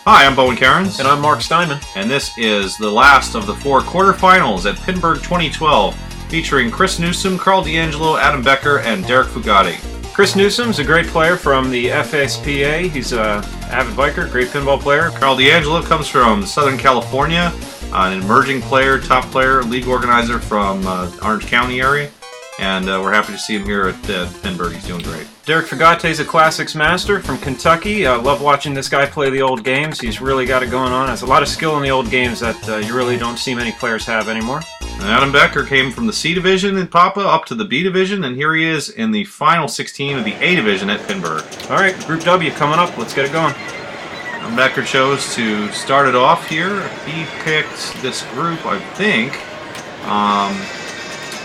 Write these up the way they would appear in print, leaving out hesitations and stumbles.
Hi, I'm Bowen Cairns. And I'm Mark Steinman. And this is the last of the 4 quarterfinals at Pinburgh 2012, featuring Chris Newsom, Carl D'Angelo, Adam Becker, and Derek Fugate. Chris Newsom's a great player from the FSPA. He's an avid biker, great pinball player. Carl D'Angelo comes from Southern California, an emerging player, top player, league organizer from Orange County area. And we're happy to see him here at Pinburgh. He's doing great. Derek Fugate is a classics master from Kentucky. I love watching this guy play the old games. He's really got it going on. Has a lot of skill in the old games that you really don't see many players have anymore. And Adam Becker came from the C Division in Papa up to the B Division, and here he is in the final 16 of the A Division at Pinburgh. All right, Group W coming up. Let's get it going. Adam Becker chose to start it off here. He picked this group, I think,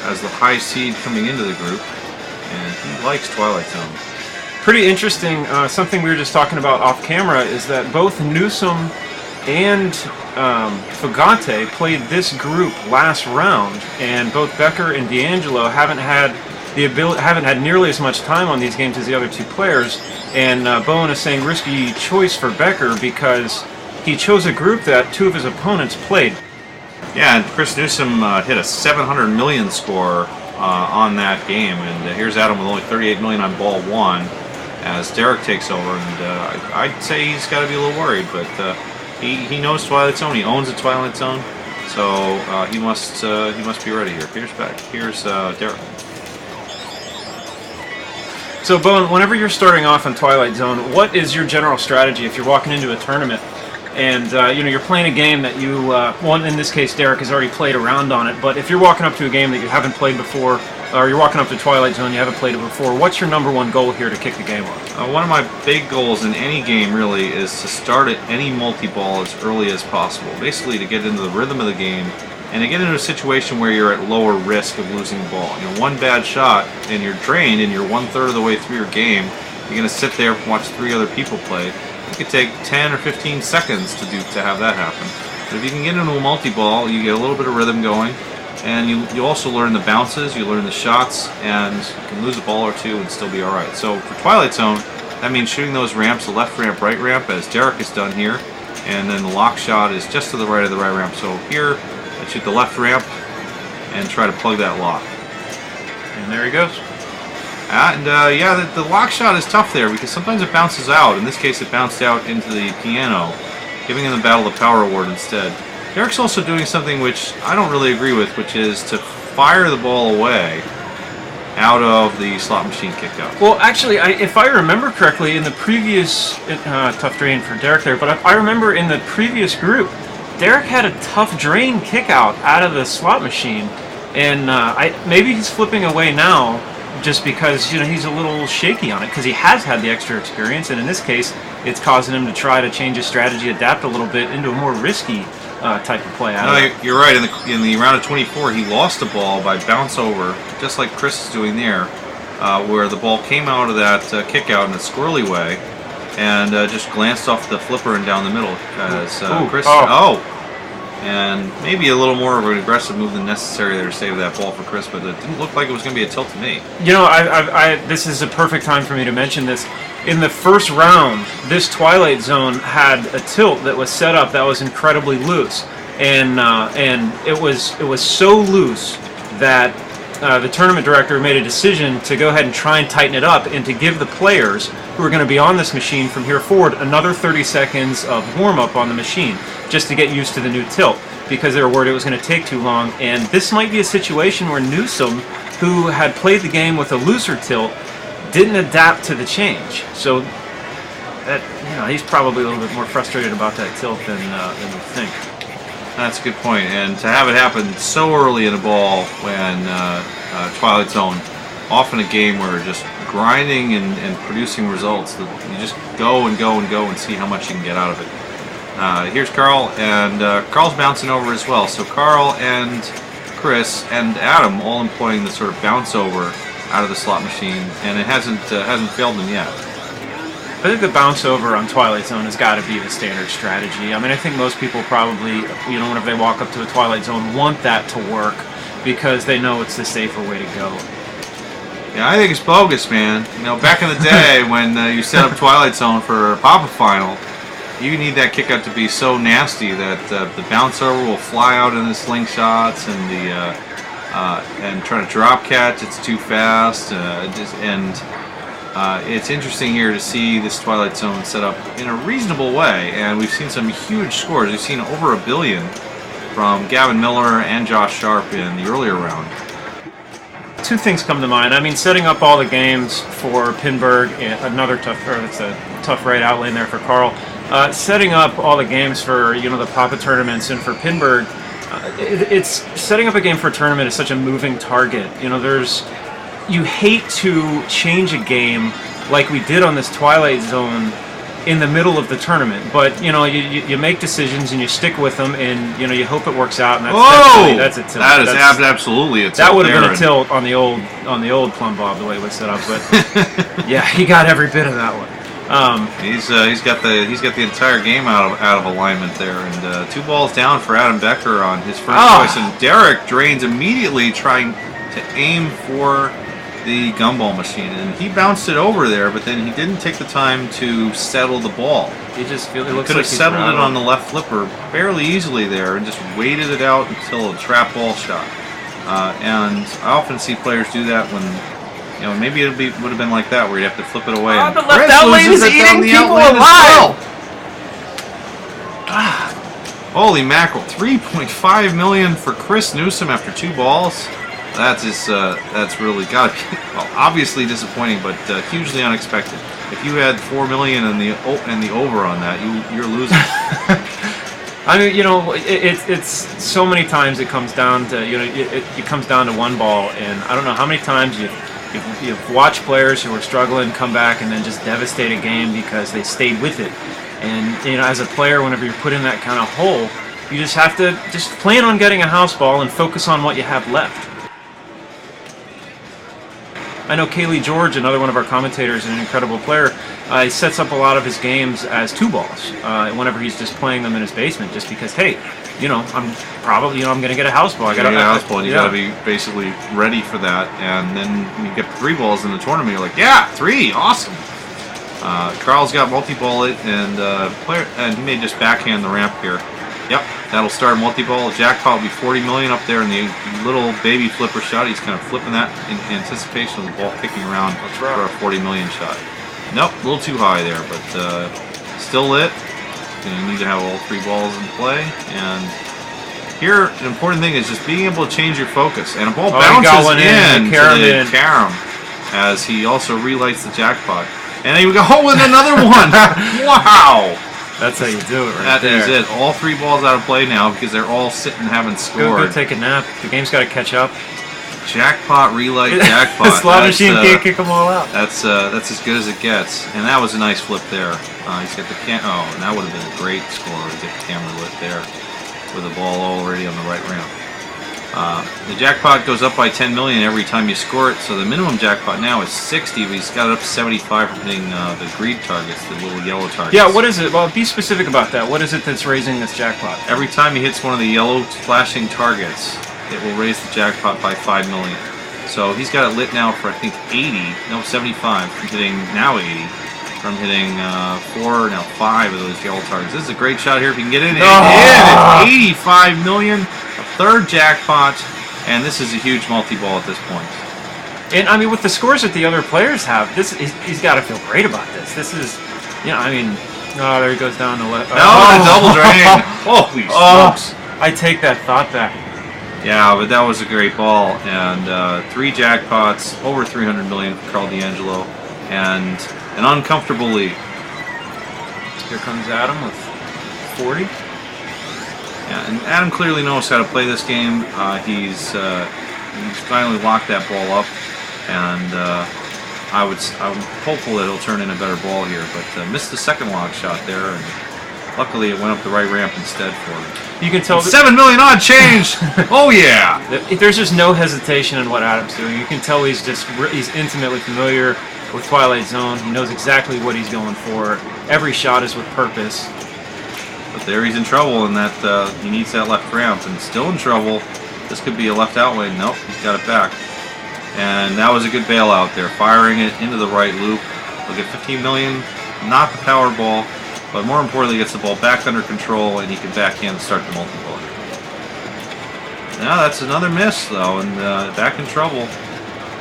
as the high seed coming into the group, and he likes Twilight Zone. Pretty interesting, something we were just talking about off camera is that both Newsom and Fugate played this group last round, and both Becker and D'Angelo haven't had nearly as much time on these games as the other two players, and Bowen is saying risky choice for Becker because he chose a group that two of his opponents played. Yeah, and Chris Newsom hit a 700 million score on that game, and here's Adam with only 38 million on ball 1 as Derek takes over, and I'd say he's got to be a little worried, but he knows Twilight Zone, he owns a Twilight Zone, so he must be ready here. Here's Derek. So Bowen, whenever you're starting off on Twilight Zone, what is your general strategy if you're walking into a tournament? And you're playing a game that you, well, in this case, Derek has already played around on it. But if you're walking up to a game that you haven't played before, or you're walking up to Twilight Zone, you haven't played it before, what's your number one goal here to kick the game off? One of my big goals in any game really is to start at any multi-ball as early as possible. Basically, to get into the rhythm of the game and to get into a situation where you're at lower risk of losing the ball. One bad shot and you're drained, and you're 1/3 of the way through your game. You're going to sit there and watch 3 other people play. It could take 10 or 15 seconds to have that happen. But if you can get into a multi-ball, you get a little bit of rhythm going, and you also learn the bounces, you learn the shots, and you can lose a ball or two and still be all right. So for Twilight Zone, that means shooting those ramps, the left ramp, right ramp, as Derek has done here, and then the lock shot is just to the right of the right ramp. So here, I shoot the left ramp and try to plug that lock. And there he goes. The lock shot is tough there because sometimes it bounces out. In this case, it bounced out into the piano, giving him the Battle of the Power Award instead. Derek's also doing something which I don't really agree with, which is to fire the ball away out of the slot machine kick-out. Well, actually, if I remember correctly, in the previous, tough drain for Derek there, but I remember in the previous group, Derek had a tough drain kick-out out of the slot machine, and maybe he's flipping away now, just because he's a little shaky on it because he has had the extra experience, and in this case it's causing him to try to change his strategy, adapt a little bit into a more risky type of play. You're right. In the round of 24, he lost the ball by bounce over, just like Chris is doing there, where the ball came out of that kick out in a squirrely way and just glanced off the flipper and down the middle as Chris. And maybe a little more of an aggressive move than necessary there to save that ball for Chris, but it didn't look like it was going to be a tilt to me. This is a perfect time for me to mention this. In the first round, this Twilight Zone had a tilt that was set up that was incredibly loose, and it was so loose that the tournament director made a decision to go ahead and try and tighten it up and to give the players who are going to be on this machine from here forward another 30 seconds of warm-up on the machine just to get used to the new tilt because they were worried it was going to take too long. And this might be a situation where Newsom, who had played the game with a looser tilt, didn't adapt to the change. So that he's probably a little bit more frustrated about that tilt than we think. That's a good point, and to have it happen so early in a ball when Twilight Zone, often a game where just grinding and producing results, that you just go and see how much you can get out of it. Here's Carl, and Carl's bouncing over as well. So Carl and Chris and Adam all employing the sort of bounce over out of the slot machine, and it hasn't failed them yet. I think the bounce over on Twilight Zone has got to be the standard strategy. I mean, I think most people probably, whenever they walk up to a Twilight Zone, want that to work because they know it's the safer way to go. Yeah, I think it's bogus, man. Back in the day when you set up Twilight Zone for a Papa Final, You need that kick out to be so nasty that the bounce over will fly out in the slingshots and try to drop catch. It's too fast. It's interesting here to see this Twilight Zone set up in a reasonable way, and we've seen some huge scores. We've seen over 1 billion from Gavin Miller and Josh Sharp in the earlier round. Two things come to mind. I mean, setting up all the games for Pinburgh, another tough, or it's a tough right out lane there for Carl. Setting up all the games for the Papa tournaments and for Pinburgh, it's setting up a game for a tournament is such a moving target. You hate to change a game like we did on this Twilight Zone in the middle of the tournament, but you make decisions and you stick with them, and you hope it works out. And that's a tilt. That is absolutely a tilt. That would have been a tilt on the old Plum Bob the way it was set up, but yeah, he got every bit of that one. He's got the entire game out of alignment there, and 2 balls down for Adam Becker on his first choice, and Derek drains immediately trying to aim for the gumball machine, and he bounced it over there, but then he didn't take the time to settle the ball. He could have settled it on the left flipper fairly easily there and just waited it out until a trap ball shot. And I often see players do that when maybe would have been like that where you'd have to flip it away. Oh, the left out lane is eating people alive! Holy mackerel! 3.5 million for Chris Newsom after 2 balls. That's really got to be obviously disappointing, but hugely unexpected. If you had 4 million in the over on that, you're losing. I mean, it's so many times it comes down to it comes down to 1 ball, and I don't know how many times you've watched players who are struggling come back and then just devastate a game because they stayed with it. And as a player, whenever you're put in that kind of hole, you just have to just plan on getting a house ball and focus on what you have left. I know Kaylee George, another one of our commentators and an incredible player, he sets up a lot of his games as 2 balls whenever he's just playing them in his basement, just because, hey, I'm probably, I'm going to get a house ball. I got a house ball, and you got to be basically ready for that. And then you get 3 balls in the tournament, you're like, yeah, 3, awesome. Carl's got multi-ball it, and he may just backhand the ramp here. Yep, that'll start multi-ball. Jackpot will be 40 million up there in the little baby flipper shot. He's kind of flipping that in anticipation of the ball kicking around for a 40 million shot. Nope, a little too high there, but still lit. You need to have all 3 balls in play. And here, an important thing is just being able to change your focus. And a ball bounces in to Karam as he also relights the jackpot. And then we go with another one. Wow. That's how you do it right there. That is it. All 3 balls out of play now because they're all sitting haven't scored. Go take a nap. The game's got to catch up. Jackpot, relight, jackpot. The slot machine can't kick them all out. That's as good as it gets. And that was a nice flip there. He's got the and that would have been a great score to get the camera lit there with the ball already on the right ramp. The jackpot goes up by 10 million every time you score it, so the minimum jackpot now is 60, but he's got it up to 75 for hitting the greed targets, the little yellow targets. Yeah, what is it? Well, be specific about that. What is it that's raising this jackpot? Every time he hits one of the yellow flashing targets, it will raise the jackpot by 5 million. So he's got it lit now for, I think, 75, from hitting now 80, from hitting 5 of those yellow targets. This is a great shot here if you can get it in. It's 85 million. Third jackpot, and this is a huge multi-ball at this point. And I mean, with the scores that the other players have, he's got to feel great about this. This is, there he goes down the left. The double drain. Holy smokes. I take that thought back. Yeah, but that was a great ball, and 3 jackpots, over 300 million for Carl D'Angelo, and an uncomfortable lead. Here comes Adam with 40. Yeah, and Adam clearly knows how to play this game. He's finally locked that ball up, and I'm hopeful that he'll turn in a better ball here. But missed the second lock shot there, and luckily it went up the right ramp instead for him. You can tell 7 million odd change. Oh yeah! There's just no hesitation in what Adam's doing. You can tell he's intimately familiar with Twilight Zone. He knows exactly what he's going for. Every shot is with purpose. But there he's in trouble in that he needs that left ramp, and still in trouble. This could be a left out lane. Nope, he's got it back. And that was a good bailout there, firing it into the right loop. Look at 15 million, not the power ball. but more importantly, gets the ball back under control, and he can backhand and start the multi-ball. Now that's another miss, though, and back in trouble.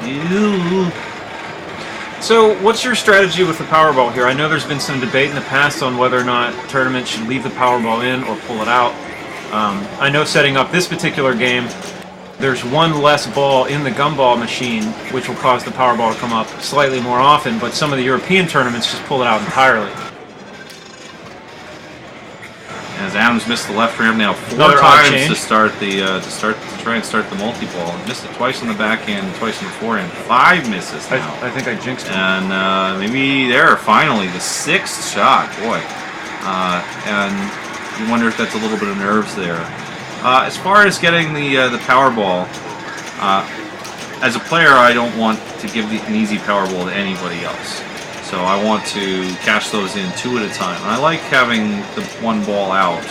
Ew. So, what's your strategy with the Powerball here? I know there's been some debate in the past on whether or not tournaments should leave the Powerball in or pull it out. I know setting up this particular game, there's one less ball in the gumball machine, which will cause the Powerball to come up slightly more often, but some of the European tournaments just pull it out entirely. As Adams missed the left ram now 4 Another odd times change. to try and start the multi-ball. Missed it twice on the backhand and twice on the forehand. 5 misses now. I think I jinxed him. And maybe there, finally, the 6th shot. Boy. And you wonder if that's a little bit of nerves there. As far as getting the Powerball, as a player, I don't want to give an easy Powerball to anybody else. So I want to cash those in 2 at a time. And I like having the 1 ball out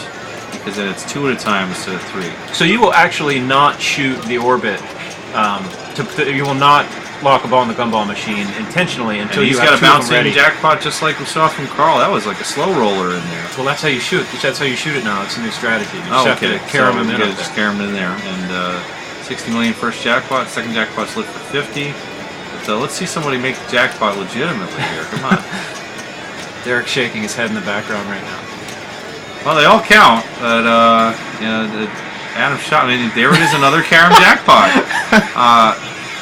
because then it's 2 at a time instead of 3. So you will actually not shoot the orbit. You will not lock a ball in the gumball machine intentionally until And you he's have got a 2 of them bouncing ready. jackpot just like we saw from Carl. That was like a slow roller in there. Well, that's how you shoot. That's how you shoot it now. It's a new strategy. You just Oh, have okay. to carry them you in gotta up just there. carry them in there. And 60 million first jackpot. Second jackpot's lit for 50. But let's see somebody make the jackpot legitimately here. Come on. Derek's shaking his head in the background right now. Well, they all count, but Adam Shotmaking, there it is, another Karam jackpot.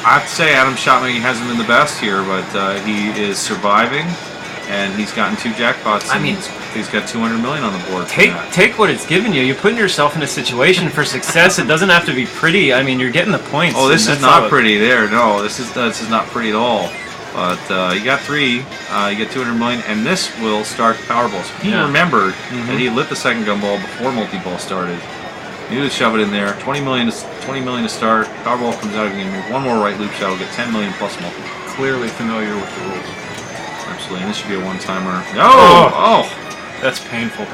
I'd say Adam Shotmaking hasn't been the best here, but he is surviving, and he's gotten 2 jackpots. I mean, he's got 200 million on the board. Take what it's given you. You're putting yourself in a situation for success. It doesn't have to be pretty. I mean, you're getting the points. Oh, this and is that's all not pretty. There, no, this is not pretty at all. But you got 3, you get 200 million, and this will start Powerball. So he remembered that he lit the second gumball before multi-ball started. He knew to shove it in there. 20 million to start. Powerball comes out again. One more right loop shot will get 10 million plus multi. Clearly familiar with the rules. Absolutely, and this should be a one-timer. Oh! That's painful.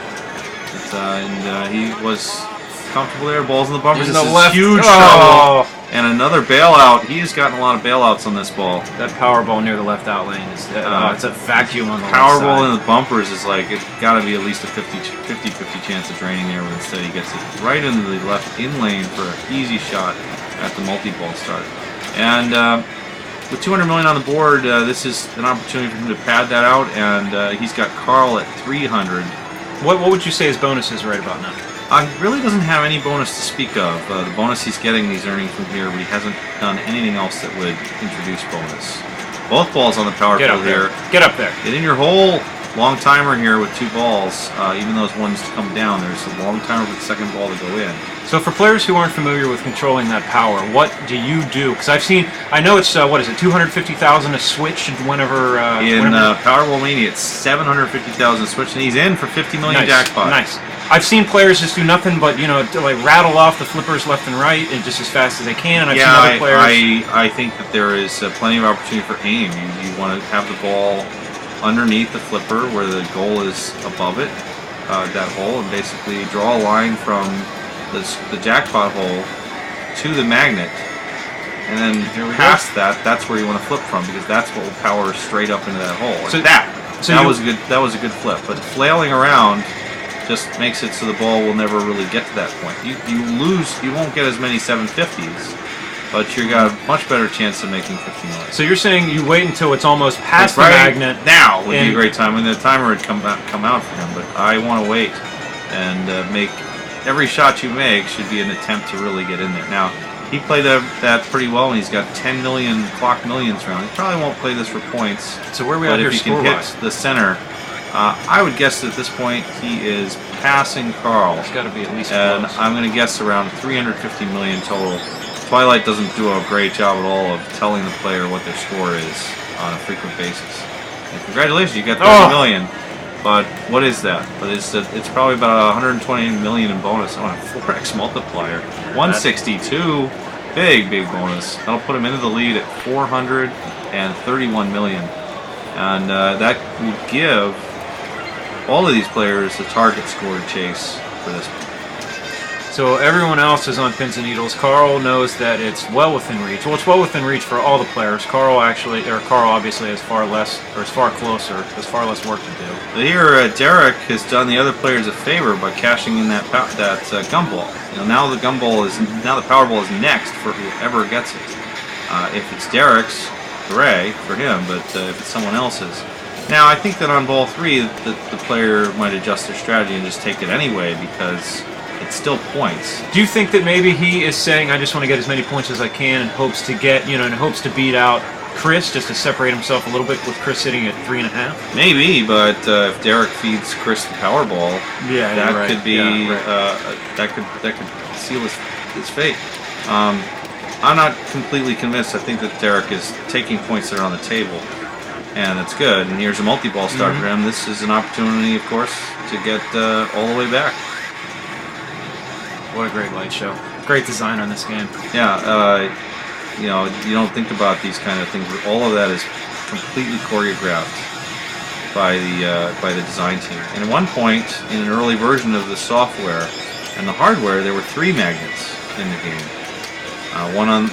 And he was comfortable there. Balls in the bumpers. In This the is left. huge trouble. And another bailout. He has gotten a lot of bailouts on this ball. That Powerball near the left out lane is it's a vacuum on the left Powerball side. in the bumpers is like, it's got to be at least a 50-50 chance of draining there, but instead he gets it right into the left in lane for an easy shot at the multi-ball start. And with 200 million on the board, this is an opportunity for him to pad that out, and he's got Carl at 300. What would you say his bonus is right about now? He really doesn't have any bonus to speak of. The bonus he's getting these earnings from here, but he hasn't done anything else that would introduce bonus. Both balls on the power Get field up there. here. Get up there. Get in your hole. Long timer here with 2 balls. Even those ones come down, there's a long timer with the second ball to go in. So for players who aren't familiar with controlling that power, what do you do? Because I know it's, what is it, 250,000 a switch whenever... In Powerball Mania, it's 750,000 switch, and he's in for 50 million jackpot. Nice. I've seen players just do nothing but, like rattle off the flippers left and right and just as fast as they can. And I've seen other players... I think that there is plenty of opportunity for aim. You want to have the ball underneath the flipper where the goal is above it, that hole, and basically draw a line from the jackpot hole to the magnet, and then past that's where you want to flip from, because that's what will power straight up into that hole. So that was a good flip, but flailing around just makes it so the ball will never really get to that point. You won't get as many 750s, but you got a much better chance of making 50 million. So you're saying you wait until it's almost past the magnet. Now would be a great time when the timer would come out for him, but I want to wait and make every shot you make should be an attempt to really get in there. Now, he played that pretty well, and he's got 10 million clock millions round. He probably won't play this for points. So where are we at here if he can score-wise? hit the center, I would guess at this point he is passing Carl. It's got to be at least And close. I'm going to guess around 350 million total. Twilight doesn't do a great job at all of telling the player what their score is on a frequent basis. And congratulations, you got 30 million. But what is that? But it's probably about 120 million in bonus on a 4x multiplier. 162, big bonus. That'll put him into the lead at 431 million, and that will give all of these players the target score to chase for this one. So everyone else is on pins and needles. Carl knows that it's well within reach. Well, it's well within reach for all the players. Carl obviously has far less work to do. Here, Derek has done the other players a favor by cashing in that gumball. Now the Powerball is next for whoever gets it. If it's Derek's, hooray for him. But if it's someone else's, now I think that on ball 3, the player might adjust their strategy and just take it anyway because it's still points. Do you think that maybe he is saying, I just want to get as many points as I can in hopes to beat out Chris, just to separate himself a little bit with Chris sitting at 3.5? Maybe, but if Derek feeds Chris the Powerball, that could be that could seal his fate. I'm not completely convinced. I think that Derek is taking points that are on the table, and it's good. And here's a multi-ball start for him. This is an opportunity, of course, to get all the way back. What a great light show. Great design on this game. Yeah, you don't think about these kind of things, but all of that is completely choreographed by the design team. And at one point, in an early version of the software and the hardware, there were 3 magnets in the game. One on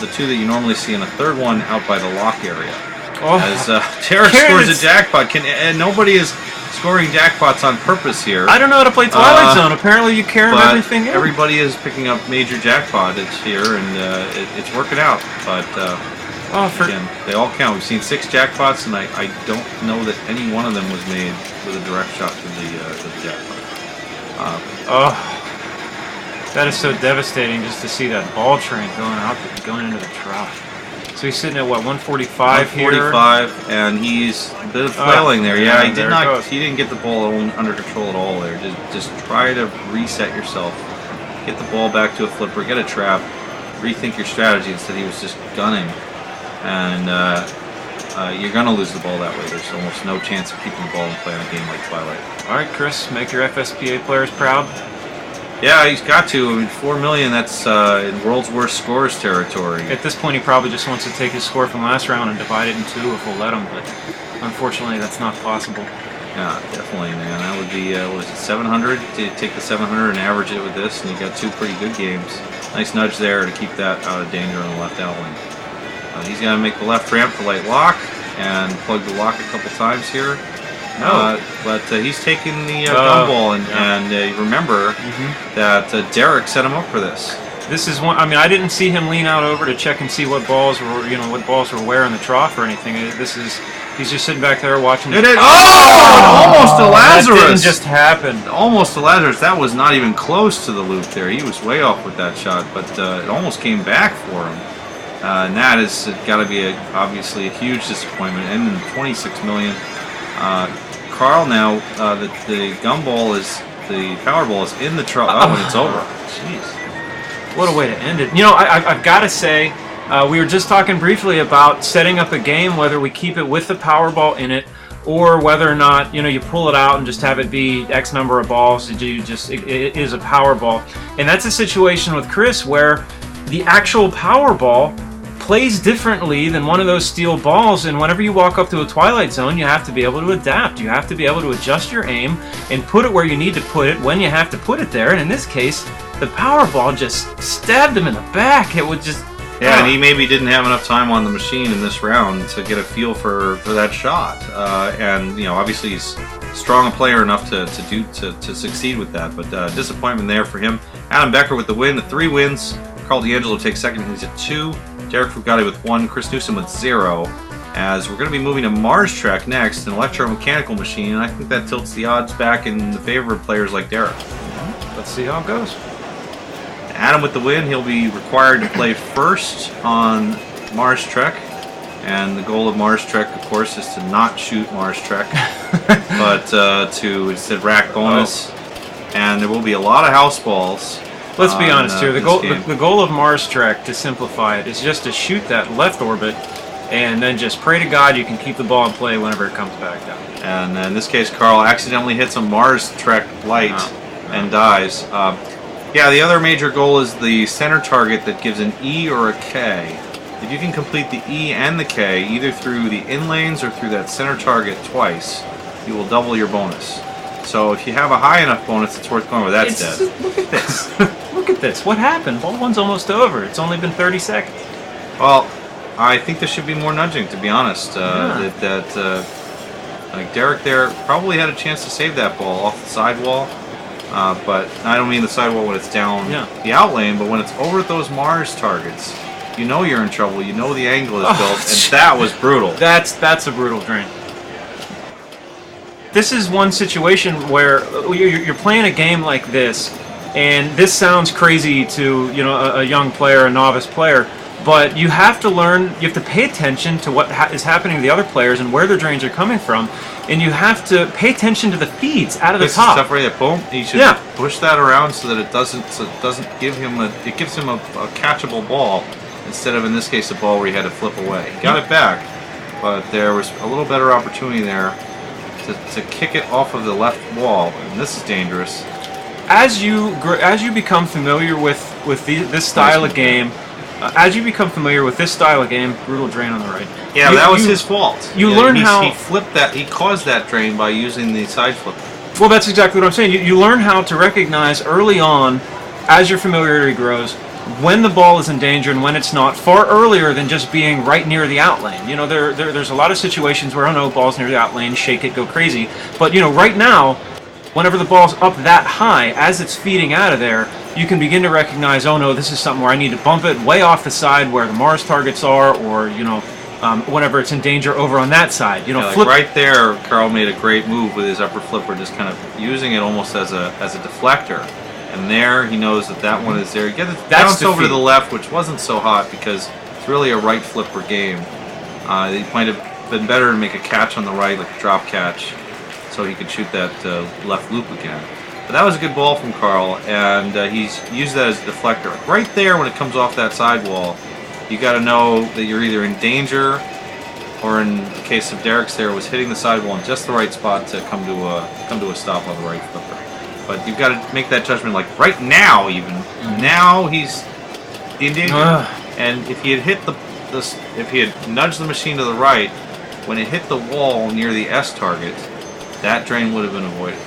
the 2 that you normally see, and a third one out by the lock area. As Derek scores a jackpot, and nobody is scoring jackpots on purpose here. I don't know how to play Twilight Zone. Apparently you care about everything else. Everybody is picking up major jackpots here, and it's working out. But again, they all count. We've seen 6 jackpots, and I don't know that any one of them was made with a direct shot to the jackpot. That is so devastating just to see that ball train going into the trough. So he's sitting at what, 145 here? 145, and he's a bit of flailing there. Yeah, he didn't get the ball under control at all there. Just try to reset yourself, get the ball back to a flipper, get a trap, rethink your strategy. Instead, he was just gunning, and you're gonna lose the ball that way. There's almost no chance of keeping the ball in play on a game like Twilight. All right, Chris, make your FSPA players proud. Yeah, he's got to. I mean, 4 million, that's in world's worst scores territory. At this point, he probably just wants to take his score from last round and divide it in 2 if we'll let him, but unfortunately, that's not possible. Yeah, definitely, man. That would be, 700? To take the 700 and average it with this, and you got 2 pretty good games. Nice nudge there to keep that out of danger on the left outling. He's got to make the left ramp to light lock and plug the lock a couple times here. But he's taking the gumball, and remember that Derek set him up for this. This is one. I mean, I didn't see him lean out over to check and see what balls were where in the trough or anything. He's just sitting back there watching. Almost to Lazarus. That didn't just happen. Almost to Lazarus. That was not even close to the loop there. He was way off with that shot, but it almost came back for him. And that has got to be obviously a huge disappointment. And 26 million. Carl now, the Powerball is in the trough. And it's over. Jeez. What a way to end it. I've got to say, we were just talking briefly about setting up a game, whether we keep it with the Powerball in it, or whether or not, you pull it out and just have it be X number of balls. It is a Powerball. And that's a situation with Chris where the actual Powerball plays differently than one of those steel balls, and whenever you walk up to a Twilight Zone, you have to be able to adapt. You have to be able to adjust your aim and put it where you need to put it when you have to put it there. And in this case, the Powerball just stabbed him in the back. It would just... Yeah, and he maybe didn't have enough time on the machine in this round to get a feel for that shot. And obviously he's strong a player enough to succeed with that. But disappointment there for him. Adam Becker with the win, the 3 wins. Carl D'Angelo takes second. He's at 2. Derek Fugatti with 1. Chris Newsom with 0. As we're going to be moving to Mars Trek next, an electromechanical machine, and I think that tilts the odds back in the favor of players like Derek. Let's see how it goes. Adam with the win. He'll be required to play first on Mars Trek. And the goal of Mars Trek, of course, is to not shoot Mars Trek, but to instead rack bonus. And there will be a lot of house balls. Let's be honest here. The goal of Mars Trek, to simplify it, is just to shoot that left orbit and then just pray to God you can keep the ball in play whenever it comes back down. And in this case, Carl accidentally hits a Mars Trek light and dies. The other major goal is the center target that gives an E or a K. If you can complete the E and the K, either through the in lanes or through that center target twice, you will double your bonus. So if you have a high enough bonus, it's worth going with. That's dead. Look at this. Look at this. What happened? Ball one's almost over. It's only been 30 seconds. Well, I think there should be more nudging, to be honest. Like Derek there probably had a chance to save that ball off the sidewall. But I don't mean the sidewall when it's down the out lane, but when it's over those Mars targets, you know you're in trouble. You know the angle is built, and that was brutal. That's a brutal drain. This is one situation where you're playing a game like this, and this sounds crazy to a young player, a novice player, but you have to learn. You have to pay attention to what is happening to the other players and where their drains are coming from, and you have to pay attention to the feeds out of the top. This is tough right there. Boom. You should push that around so that it doesn't give him it gives him a catchable ball instead of, in this case, a ball where he had to flip away. He got it back, but there was a little better opportunity there to kick it off of the left wall, and this is dangerous. As you become familiar with this style of game, brutal drain on the right. Yeah, that was his fault. You learn how he flipped that. He caused that drain by using the side flipper. Well, that's exactly what I'm saying. You learn how to recognize early on, as your familiarity grows, when the ball is in danger and when it's not, far earlier than just being right near the out lane. There's a lot of situations where, oh no, ball's near the out lane, shake it, go crazy. But right now, whenever the ball's up that high, as it's feeding out of there, you can begin to recognize, oh no, this is something where I need to bump it way off the side where the Mars targets are, or whenever it's in danger over on that side. Flip. Right there, Carl made a great move with his upper flipper, just kind of using it almost as a deflector. And there, he knows that one is there. He gets it bounced over to the left, which wasn't so hot because it's really a right flipper game. He might have been better to make a catch on the right, like a drop catch, so he could shoot that left loop again. But that was a good ball from Carl, and he's used that as a deflector. Right there, when it comes off that sidewall, you got to know that you're either in danger, or in the case of Derek's there, was hitting the sidewall in just the right spot to come to a stop on the right flipper. But you've got to make that judgment, like right now, even now he's in danger. And if he had hit if he had nudged the machine to the right, when it hit the wall near the S target, that drain would have been avoided.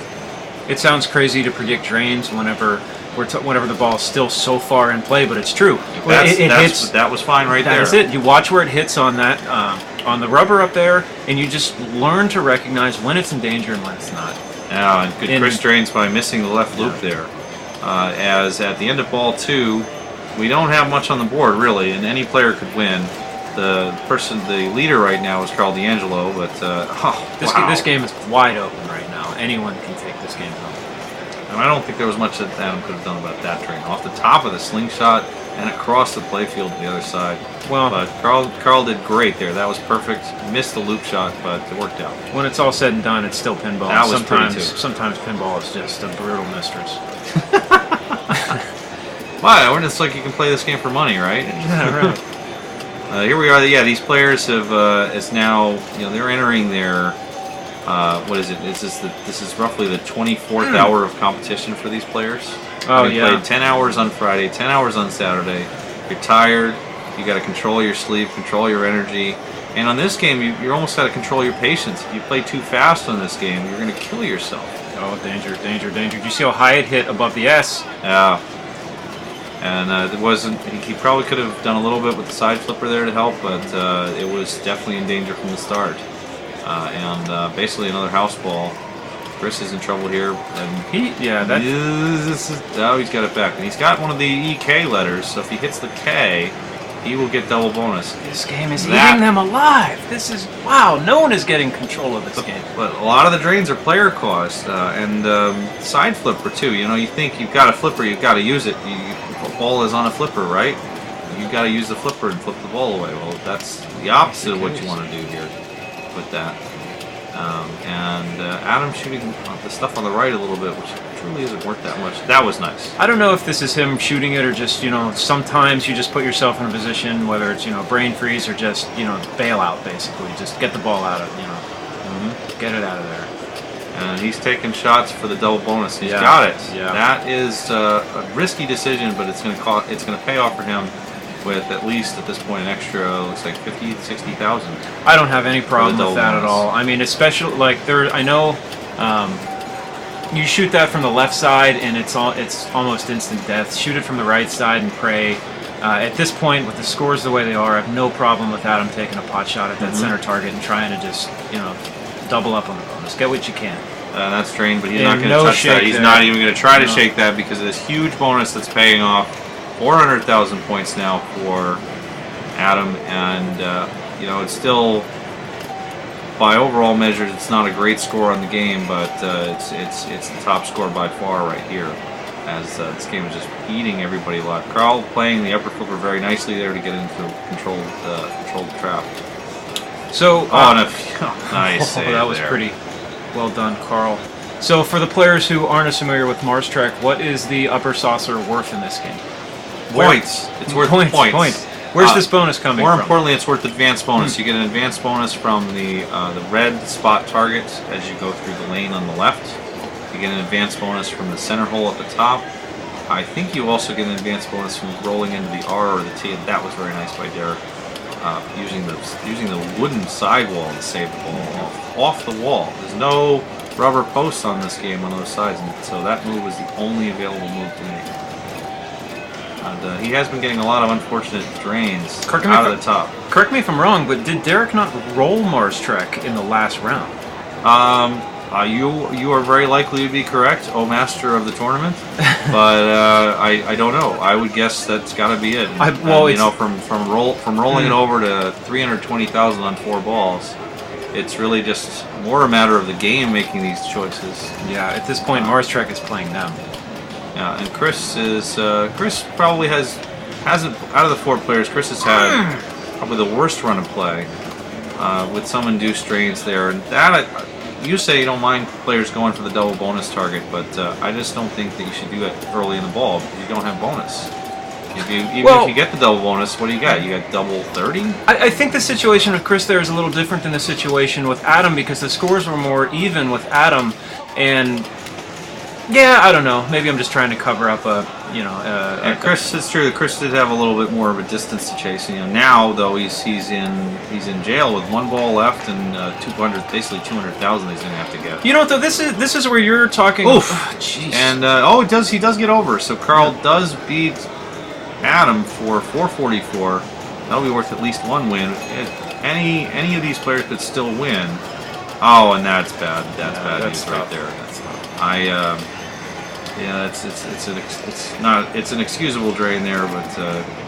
It sounds crazy to predict drains whenever the ball is still so far in play, but it's true. That was fine right there. That's it. You watch where it hits on that on the rubber up there, and you just learn to recognize when it's in danger and when it's not. Yeah, and good Chris drains by missing the left loop there. As at the end of ball 2, we don't have much on the board really, and any player could win. The leader right now is Carl D'Angelo, but this game is wide open right now. Anyone can take this game home. And I don't think there was much that Adam could have done about that drain. Off the top of the slingshot and across the playfield to the other side. Well, but Carl did great there. That was perfect. Missed the loop shot, but it worked out. When it's all said and done, it's still pinball. That was pretty too. Sometimes pinball is just a brutal mistress. Wow, it's like you can play this game for money, right? Yeah, right. Here we are. Yeah, these players have is now they're entering their what is it? This is roughly the 24th hour of competition for these players. Oh yeah. Played 10 hours on Friday, 10 hours on Saturday. You're tired. You got to control your sleep, control your energy, and on this game, you almost got to control your patience. If you play too fast on this game, you're going to kill yourself. Oh, danger, danger, danger! Do you see how high it hit above the S? Yeah. And it wasn't. He probably could have done a little bit with the side flipper there to help, but it was definitely in danger from the start. And basically another house ball. Chris is in trouble here, and he's got it back, and he's got one of the EK letters. So if he hits the K, he will get double bonus. This game is eating them alive. This is wow. No one is getting control of this game. But a lot of the drains are player caused, and side flipper too. You think you've got a flipper, you've got to use it. The ball is on a flipper, right? You got to use the flipper and flip the ball away. Well, that's the opposite of what you want to do here with that. And Adam shooting the stuff on the right a little bit, which truly isn't worth that much. That was nice. I don't know if this is him shooting it or just, sometimes you just put yourself in a position, whether it's, brain freeze or just, bail out, basically. Just get the ball out of, get it out of there. And he's taking shots for the double bonus. He's got it. Yeah. That is a risky decision, but it's going to pay off for him with at least at this point an extra, looks like 50,000 to 60,000. I don't have any problem with that at all. I mean, especially like I know You shoot that from the left side, and it's almost instant death. Shoot it from the right side and pray. At this point, with the scores the way they are, I have no problem with Adam taking a pot shot at that center target and trying to just, double up on the bonus. Get what you can. That's drained, but he's not going to touch that. He's not even going to try to shake that because of this huge bonus that's paying off. 400,000 points now for Adam, and it's still, by overall measures, it's not a great score on the game, but it's the top score by far right here, as this game is just eating everybody alive. Carl playing the upper flipper very nicely there to get into control the trap. So, nice save that was there. Pretty well done, Carl. So, for the players who aren't as familiar with Mars Trek, what is the upper saucer worth in this game? Points. It's worth points. Where's this bonus coming from? More importantly, it's worth advanced bonus. You get an advanced bonus from the red spot target as you go through the lane on the left. You get an advanced bonus from the center hole at the top. I think you also get an advanced bonus from rolling into the R or the T, and that was very nice by Derek. Using the wooden sidewall to save the ball off the wall. There's no rubber posts on this game on those sides, and so that move was the only available move to make. And he has been getting a lot of unfortunate drains out of the top. Correct me if I'm wrong, but did Derek not roll Mars Trek in the last round? You are very likely to be correct, O Master of the tournament, but I don't know. I would guess that's got to be it. From rolling it over to 320,000 on 4 balls, it's really just more a matter of the game making these choices. Yeah, at this point, Mars Trek is playing them. Yeah, and Chris probably hasn't out of the 4 players. Chris has had probably the worst run of play with some induced drains there, and that. You say you don't mind players going for the double bonus target, but I just don't think that you should do that early in the ball because you don't have bonus. If you get the double bonus, what do you got? You got double 30? I think the situation with Chris there is a little different than the situation with Adam because the scores were more even with Adam, and yeah, I don't know. Maybe I'm just trying to cover up Chris, it's true that Chris did have a little bit more of a distance to chase. Now though he's in jail with 1 ball left and 200,000 he's going to have to get. You know what though? This is where you're talking. Oof, jeez. And he does get over. So Carl does beat Adam for 444. That'll be worth at least 1 win. Any of these players could still win. Oh, and that's bad. That's bad news right there. That's it's an excusable drain there, but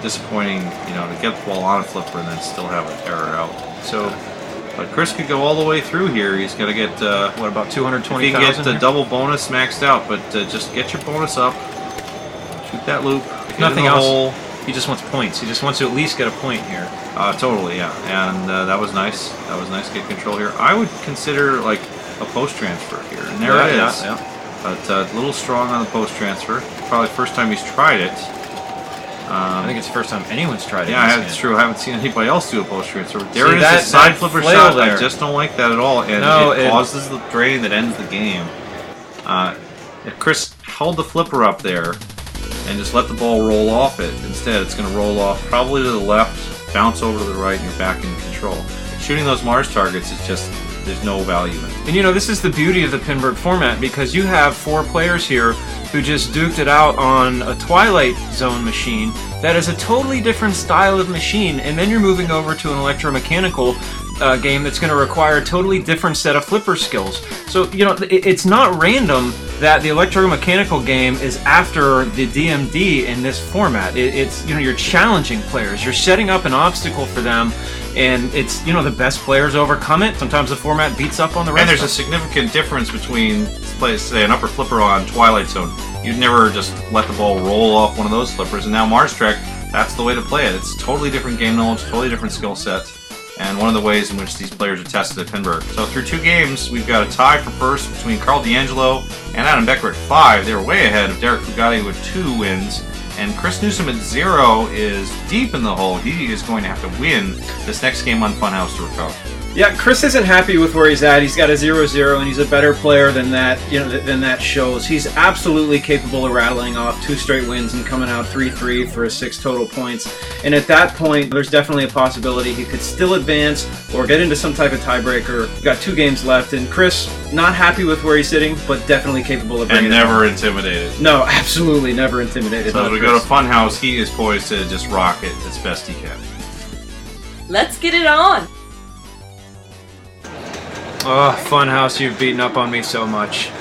disappointing, to get the ball on a flipper and then still have an error out. So, but Chris could go all the way through here. He's got to get what about 220,000? He can get the double bonus maxed out, but just get your bonus up, shoot that loop. Nothing else. Hole. He just wants points. He just wants to at least get a point here. Totally, yeah. And that was nice. That was nice to get control here. I would consider like a post transfer here, and there it is. Yeah. But a little strong on the post transfer. Probably the first time he's tried it. I think it's the first time anyone's tried it. Yeah, it's true. I haven't seen anybody else do a post transfer. There is a side flipper shot. There. I just don't like that at all, and it causes the drain that ends the game. If Chris held the flipper up there and just let the ball roll off it, instead it's going to roll off probably to the left, bounce over to the right, and you're back in control. Shooting those Mars targets is just, there's no value in it. And this is the beauty of the Pinburgh format because you have 4 players here who just duked it out on a Twilight Zone machine that is a totally different style of machine, and then you're moving over to an electromechanical game that's going to require a totally different set of flipper skills. So, it's not random that the electromechanical game is after the DMD in this format. It's you're challenging players. You're setting up an obstacle for them, and it's, the best players overcome it. Sometimes the format beats up on the rest. And there's a significant difference between, say, an upper flipper on Twilight Zone. You'd never just let the ball roll off one of those flippers, and now Mars Trek, that's the way to play it. It's totally different game knowledge, totally different skill set, and one of the ways in which these players are tested at Pinburgh. So through 2 games, we've got a tie for first between Carl D'Angelo and Adam Becker at 5. They were way ahead of Derek Fugatti with 2 wins. And Chris Newsom at 0 is deep in the hole. He is going to have to win this next game on Funhouse to recover. Yeah, Chris isn't happy with where he's at. He's got a 0-0, and he's a better player than that. Than that shows. He's absolutely capable of rattling off 2 straight wins and coming out 3-3 for his 6 total points. And at that point, there's definitely a possibility he could still advance or get into some type of tiebreaker. We've got 2 games left, and Chris not happy with where he's sitting, but definitely capable of bringing it. And never intimidated. No, absolutely never intimidated. So as we go to Funhouse, he is poised to just rock it as best he can. Let's get it on. Oh, Funhouse, you've beaten up on me so much.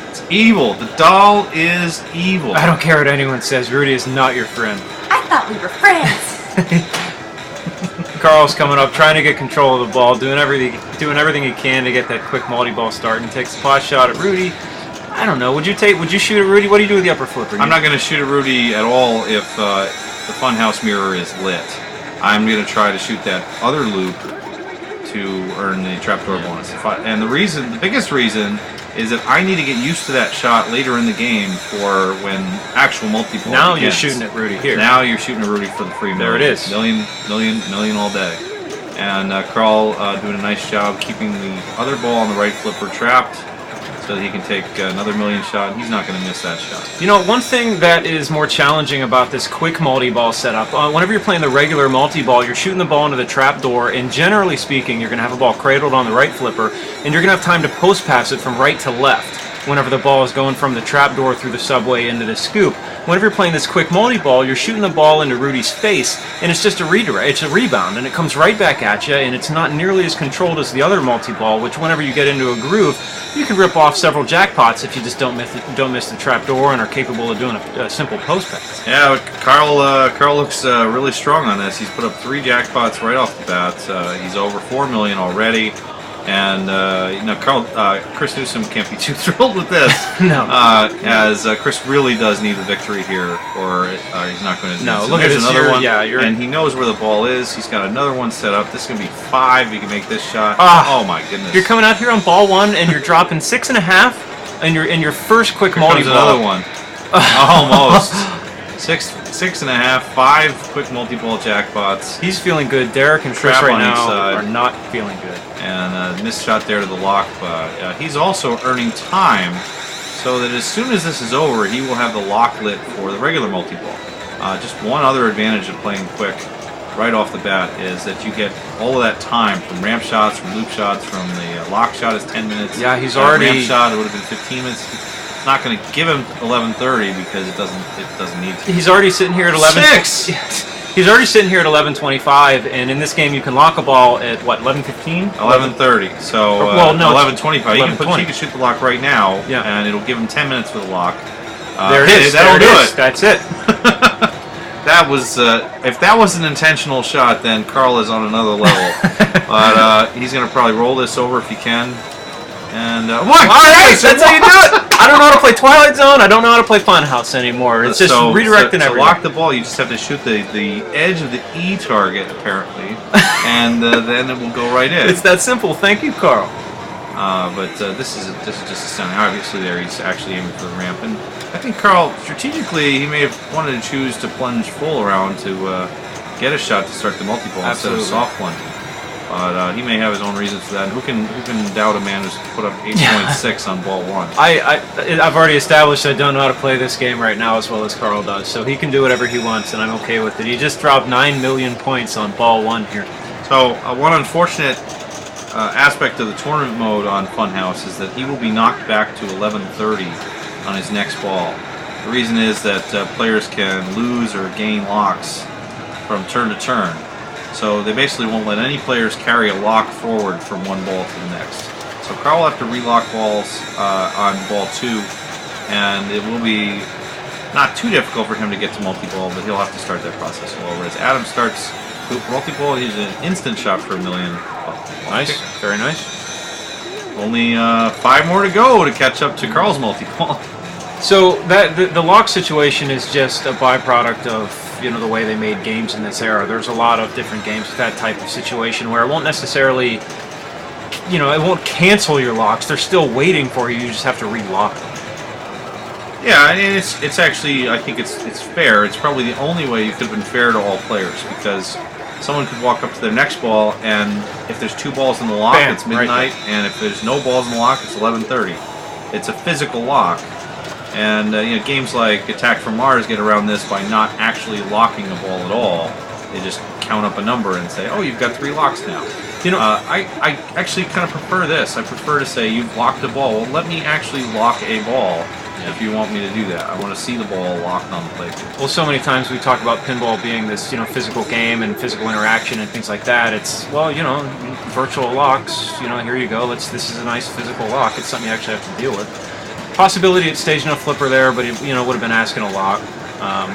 It's evil. The doll is evil. I don't care what anyone says. Rudy is not your friend. I thought we were friends. Carl's coming up, trying to get control of the ball, doing everything he can to get that quick multi-ball start, and takes a pot shot at Rudy. I don't know. Would you shoot at Rudy? What do you do with the upper flipper? I'm not going to shoot at Rudy at all if the Funhouse mirror is lit. I'm going to try to shoot that other loop to earn the trapdoor bonus. And the biggest reason is that I need to get used to that shot later in the game for when actual multi-ball Now begins. you're shooting at Rudy here. Now you're shooting at Rudy for the free million. There it is. Million all day. And Carl doing a nice job keeping the other ball on the right flipper trapped so that he can take another million shot. He's not going to miss that shot. You know, one thing that is more challenging about this quick multi-ball setup, whenever you're playing the regular multi-ball, you're shooting the ball into the trap door, and generally speaking, you're going to have a ball cradled on the right flipper, and you're going to have time to post pass it from right to left whenever the ball is going from the trap door through the subway into the scoop. Whenever you're playing this quick multi-ball, you're shooting the ball into Rudy's face, and it's just a redirect. It's a rebound, and it comes right back at you, and it's not nearly as controlled as the other multi-ball, which whenever you get into a groove, you can rip off several jackpots if you just don't miss the trap door and are capable of doing a simple post pass. Yeah, Carl looks really strong on this. He's put up 3 jackpots right off the bat. He's over 4 million already. And Chris Newsom can't be too thrilled with this. No. As Chris really does need the victory here, or he's not going to. No, look at another one. Yeah, and he knows where the ball is. He's got another one set up. This is going to be 5. He can make this shot. Oh my goodness! You're coming out here on ball 1, and you're dropping 6.5, and you're in your first quick multi-ball. Another one. Almost 6.5, 5 quick multi-ball jackpots. He's feeling good. Derek and Chris right now are not feeling good. And missed shot there to the lock, but he's also earning time so that as soon as this is over, he will have the lock lit for the regular multi-ball. Just one other advantage of playing quick right off the bat is that you get all of that time from ramp shots, from loop shots, from the lock shot is 10 minutes. Yeah, he's already... ramp shot, it would have been 15 minutes. It's not going to give him 11:30 because it doesn't need to. He's already sitting here at 11. 6! He's already sitting here at 11:25, and in this game you can lock a ball at what, 11:15? 11:30. So well, no, 11:25. You can shoot the lock right now, and it'll give him 10 minutes for the lock. There it is. That'll do it. That's it. That was if that was an intentional shot, then Carl is on another level. But he's going to probably roll this over if he can. And all right, that's how you do it. I don't know how to play Twilight Zone. I don't know how to play Funhouse anymore. It's just redirecting everything. To lock the ball, you just have to shoot the edge of the E target, apparently, and then it will go right in. It's that simple. Thank you, Carl. But this is just astounding. Obviously, there he's actually aiming for the ramp, and I think Carl strategically he may have wanted to choose to plunge full around to get a shot to start the multi-ball instead of soft plunge. But he may have his own reasons for that. And who can doubt a man who's put up 8.6 on ball 1? I've already established I don't know how to play this game right now as well as Carl does, so he can do whatever he wants, and I'm okay with it. He just dropped 9 million points on ball 1 here. So one unfortunate aspect of the tournament mode on Funhouse is that he will be knocked back to 11:30 on his next ball. The reason is that players can lose or gain locks from turn to turn. So they basically won't let any players carry a lock forward from one ball to the next. So Carl will have to relock balls on ball 2, and it will be not too difficult for him to get to multi-ball, but he'll have to start that process all over. As Adam starts multi-ball, he's an instant shot for $1 million. Nice, very nice. Only 5 more to go to catch up to Carl's multi-ball. So the lock situation is just a byproduct of the way they made games in this era. There's a lot of different games with that type of situation where it won't necessarily, it won't cancel your locks. They're still waiting for you. You just have to relock them. Yeah, and it's actually, I think it's fair. It's probably the only way you could have been fair to all players because someone could walk up to their next ball, and if there's 2 balls in the lock, Bam, it's midnight, right. and if there's no balls in the lock, it's 11:30. It's a physical lock. And games like Attack from Mars get around this by not actually locking a ball at all. They just count up a number and say, "Oh, you've got 3 locks now." I actually kind of prefer this. I prefer to say you've locked a ball. Well, let me actually lock a ball if you want me to do that. I want to see the ball locked on the playfield. Well, so many times we talk about pinball being this, physical game and physical interaction and things like that. It's, virtual locks, here you go. This is a nice physical lock. It's something you actually have to deal with. Possibility it stays in a flipper there, but it would have been asking a lot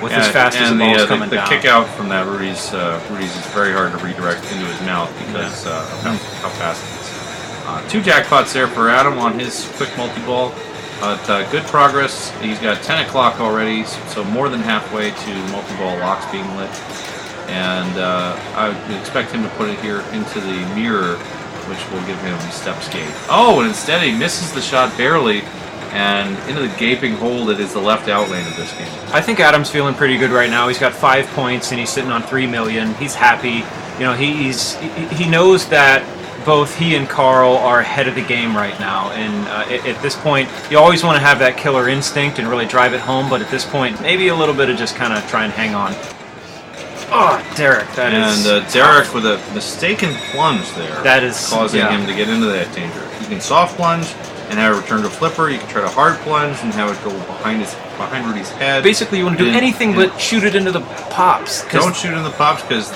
with as fast as the ball's coming the down. kick out from that Rudy's is very hard to redirect into his mouth because of how fast it is. 2 jackpots there for Adam on his quick multi-ball. But good progress. He's got 10 o'clock already, so more than halfway to multi-ball locks being lit. And I would expect him to put it here into the mirror, which will give him steps gate. Oh, and instead he misses the shot barely, and into the gaping hole that is the left out lane of this game. I think Adam's feeling pretty good right now. He's got 5 points and he's sitting on 3 million. He's happy. He knows that both he and Carl are ahead of the game right now, and at this point, you always want to have that killer instinct and really drive it home. But at this point, maybe a little bit of just kind of try and hang on. Oh, Derek, Derek with a mistaken plunge there. That is causing him to get into that danger. You can soft plunge and have it return to flipper. You can try to hard plunge and have it go behind Rudy's head. Basically, you want to do anything but shoot it into the pops. Don't shoot in the pops because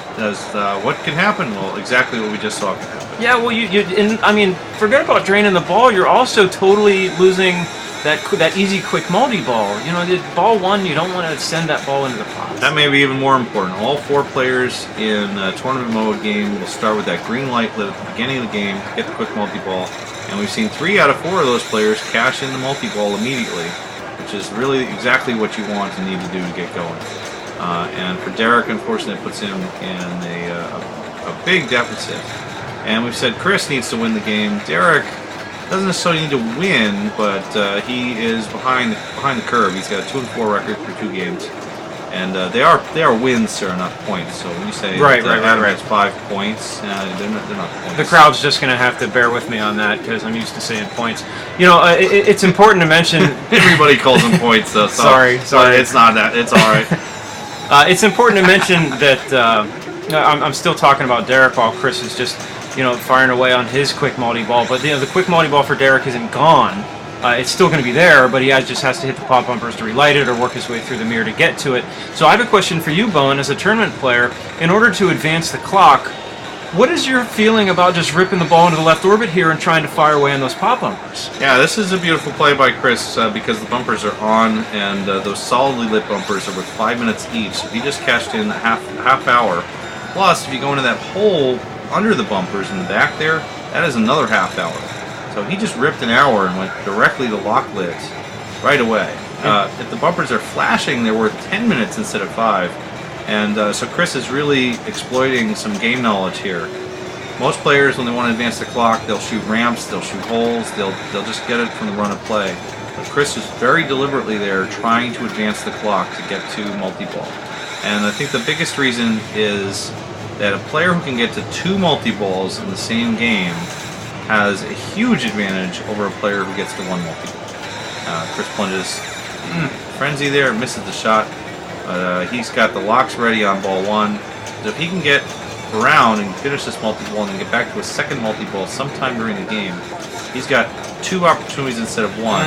what can happen? Well, exactly what we just saw can happen. Yeah, well, forget about draining the ball. You're also totally losing that easy quick multi-ball. The ball 1, you don't want to send that ball into the pops. That may be even more important. All 4 players in a tournament mode game will start with that green light lit at the beginning of the game to get the quick multi-ball. And we've seen 3 out of 4 of those players cash in the multi-ball immediately, which is really exactly what you want and need to do to get going. And for Derek, unfortunately, it puts him in a big deficit. And we've said Chris needs to win the game. Derek doesn't necessarily need to win, but he is behind the curve. He's got a 2-4 record for 2 games, and they are wins, sir, not points. So when you say Adam has 5 points, they're not points. The crowd's just going to have to bear with me on that because I'm used to saying points. It's important to mention. Everybody calls them points, though. So, sorry. It's not that. It's all right. It's important to mention that I'm still talking about Derek while Chris is just firing away on his quick multi-ball. But the quick multi-ball for Derek isn't gone. It's still going to be there, but he just has to hit the pop bumpers to relight it or work his way through the mirror to get to it. So I have a question for you, Bowen, as a tournament player. In order to advance the clock, what is your feeling about just ripping the ball into the left orbit here and trying to fire away on those pop bumpers? Yeah, this is a beautiful play by Chris because the bumpers are on, and those solidly lit bumpers are worth 5 minutes each. So if he just cashed in a half hour, plus if you go into that hole under the bumpers in the back there, that is another half hour. So he just ripped an hour and went directly to lock lit right away. If the bumpers are flashing, they're worth 10 minutes instead of 5. And so Chris is really exploiting some game knowledge here. Most players, when they want to advance the clock, they'll shoot ramps, they'll shoot holes, they'll just get it from the run of play. But Chris is very deliberately there trying to advance the clock to get to multi-ball. And I think the biggest reason is that a player who can get to 2 multi-balls in the same game has a huge advantage over a player who gets to 1 multi-ball. Chris plunges frenzy there, misses the shot. He's got the locks ready on ball 1. So if he can get around and finish this multi-ball and then get back to a second multi-ball sometime during the game, he's got 2 opportunities instead of 1.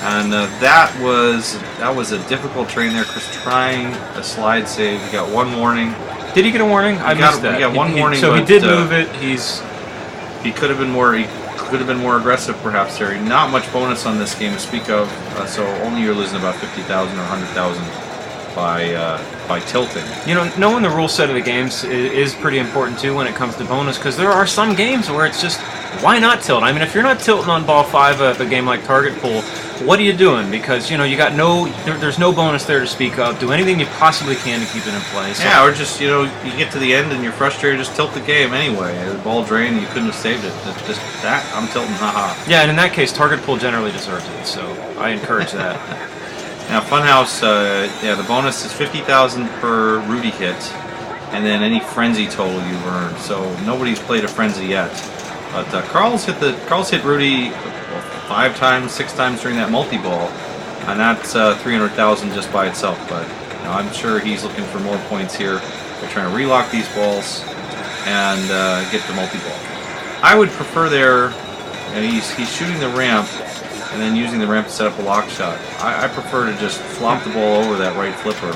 And that was a difficult train there. Chris trying a slide save. He got 1 warning. Did he get a warning? I missed that. He got 1 warning. So but, he did move it. He could have been more. He could have been more aggressive, perhaps. There, not much bonus on this game to speak of. So only you're losing about 50,000 or 100,000 by tilting. Knowing the rule set of the games is pretty important too when it comes to bonus, because there are some games where it's just, why not tilt? I mean, if you're not tilting on ball 5 of a game like Target Pool, what are you doing? Because you got there's no bonus there to speak of. Do anything you possibly can to keep it in play. So. Yeah, or just you get to the end and you're frustrated, just tilt the game anyway. The ball drained, you couldn't have saved it. Just that, I'm tilting, haha. Yeah, and in that case, Target Pool generally deserves it. So I encourage that. Now, Funhouse, the bonus is 50,000 per Rudy hit, and then any frenzy total you've earned. So nobody's played a frenzy yet. But Carl's hit Rudy 5 times, 6 times during that multi-ball, and that's 300,000 just by itself. But I'm sure he's looking for more points here. They're trying to relock these balls and get the multi-ball. I would prefer there, and he's shooting the ramp and then using the ramp to set up a lock shot. I prefer to just flop the ball over that right flipper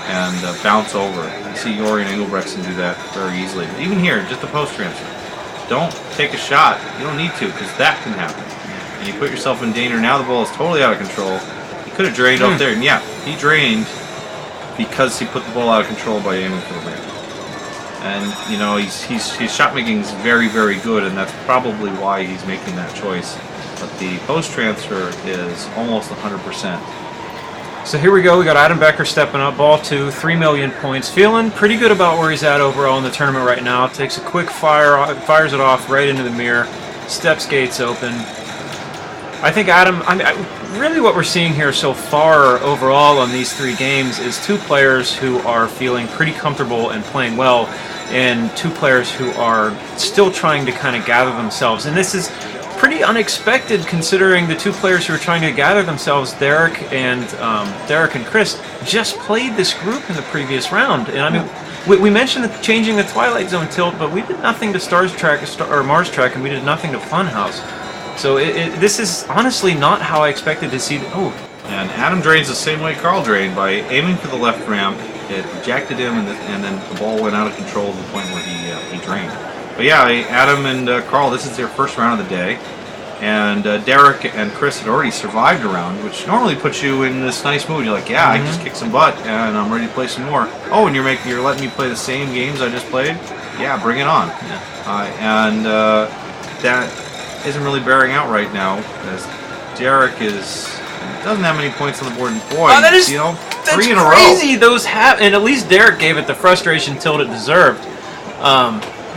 and bounce over. You see Yori and Engelbrechtsen do that very easily. But even here, just a post transfer. Don't take a shot. You don't need to, because that can happen. And you put yourself in danger. Now the ball is totally out of control. He could have drained up there. And yeah, he drained because he put the ball out of control by aiming for the ramp. And his shot making is very, very good, and that's probably why he's making that choice. But the post transfer is almost 100%. So here we go. We got Adam Becker stepping up, ball 2, 3 million points. Feeling pretty good about where he's at overall in the tournament right now. Takes a quick fires it off right into the mirror. Steps gates open. I think Adam, really what we're seeing here so far overall on these 3 games is 2 players who are feeling pretty comfortable and playing well, and 2 players who are still trying to kind of gather themselves. And this is pretty unexpected considering the 2 players who are trying to gather themselves, Derek and Chris, just played this group in the previous round. And I mean, we mentioned changing the Twilight Zone tilt, but we did nothing to Stars Track or Mars Track, and we did nothing to Funhouse. So this is honestly not how I expected to see. And Adam drains the same way Carl drained, by aiming for the left ramp. It rejected him, and then the ball went out of control to the point where he drained. But yeah, Adam and Carl, this is their first round of the day. And Derek and Chris had already survived a round, which normally puts you in this nice mood. You're like, yeah, I just kicked some butt, and I'm ready to play some more. Oh, and you're letting me play the same games I just played? Yeah, bring it on. Yeah. That isn't really bearing out right now, as Derek doesn't have many points on the board. And boy, that is 3 in a row. Crazy. Those and at least Derek gave it the frustration tilt it deserved.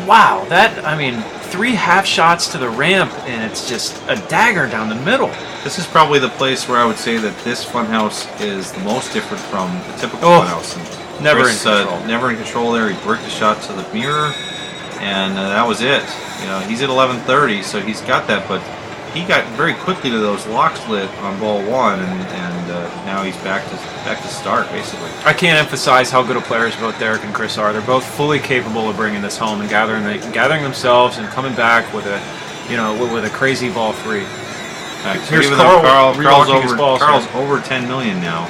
Wow, 3 half shots to the ramp, and it's just a dagger down the middle. This is probably the place where I would say that this Funhouse is the most different from the typical Funhouse. And never Chris, in control. Never in control there. He bricked a shot to the mirror, and that was it. He's at 1130, so he's got that, but he got very quickly to those locks lit on ball 1, and now he's back to start, basically. I can't emphasize how good of players both Derek and Chris are. They're both fully capable of bringing this home and gathering themselves and coming back with a crazy ball 3. Here's Carl's over 10 million now.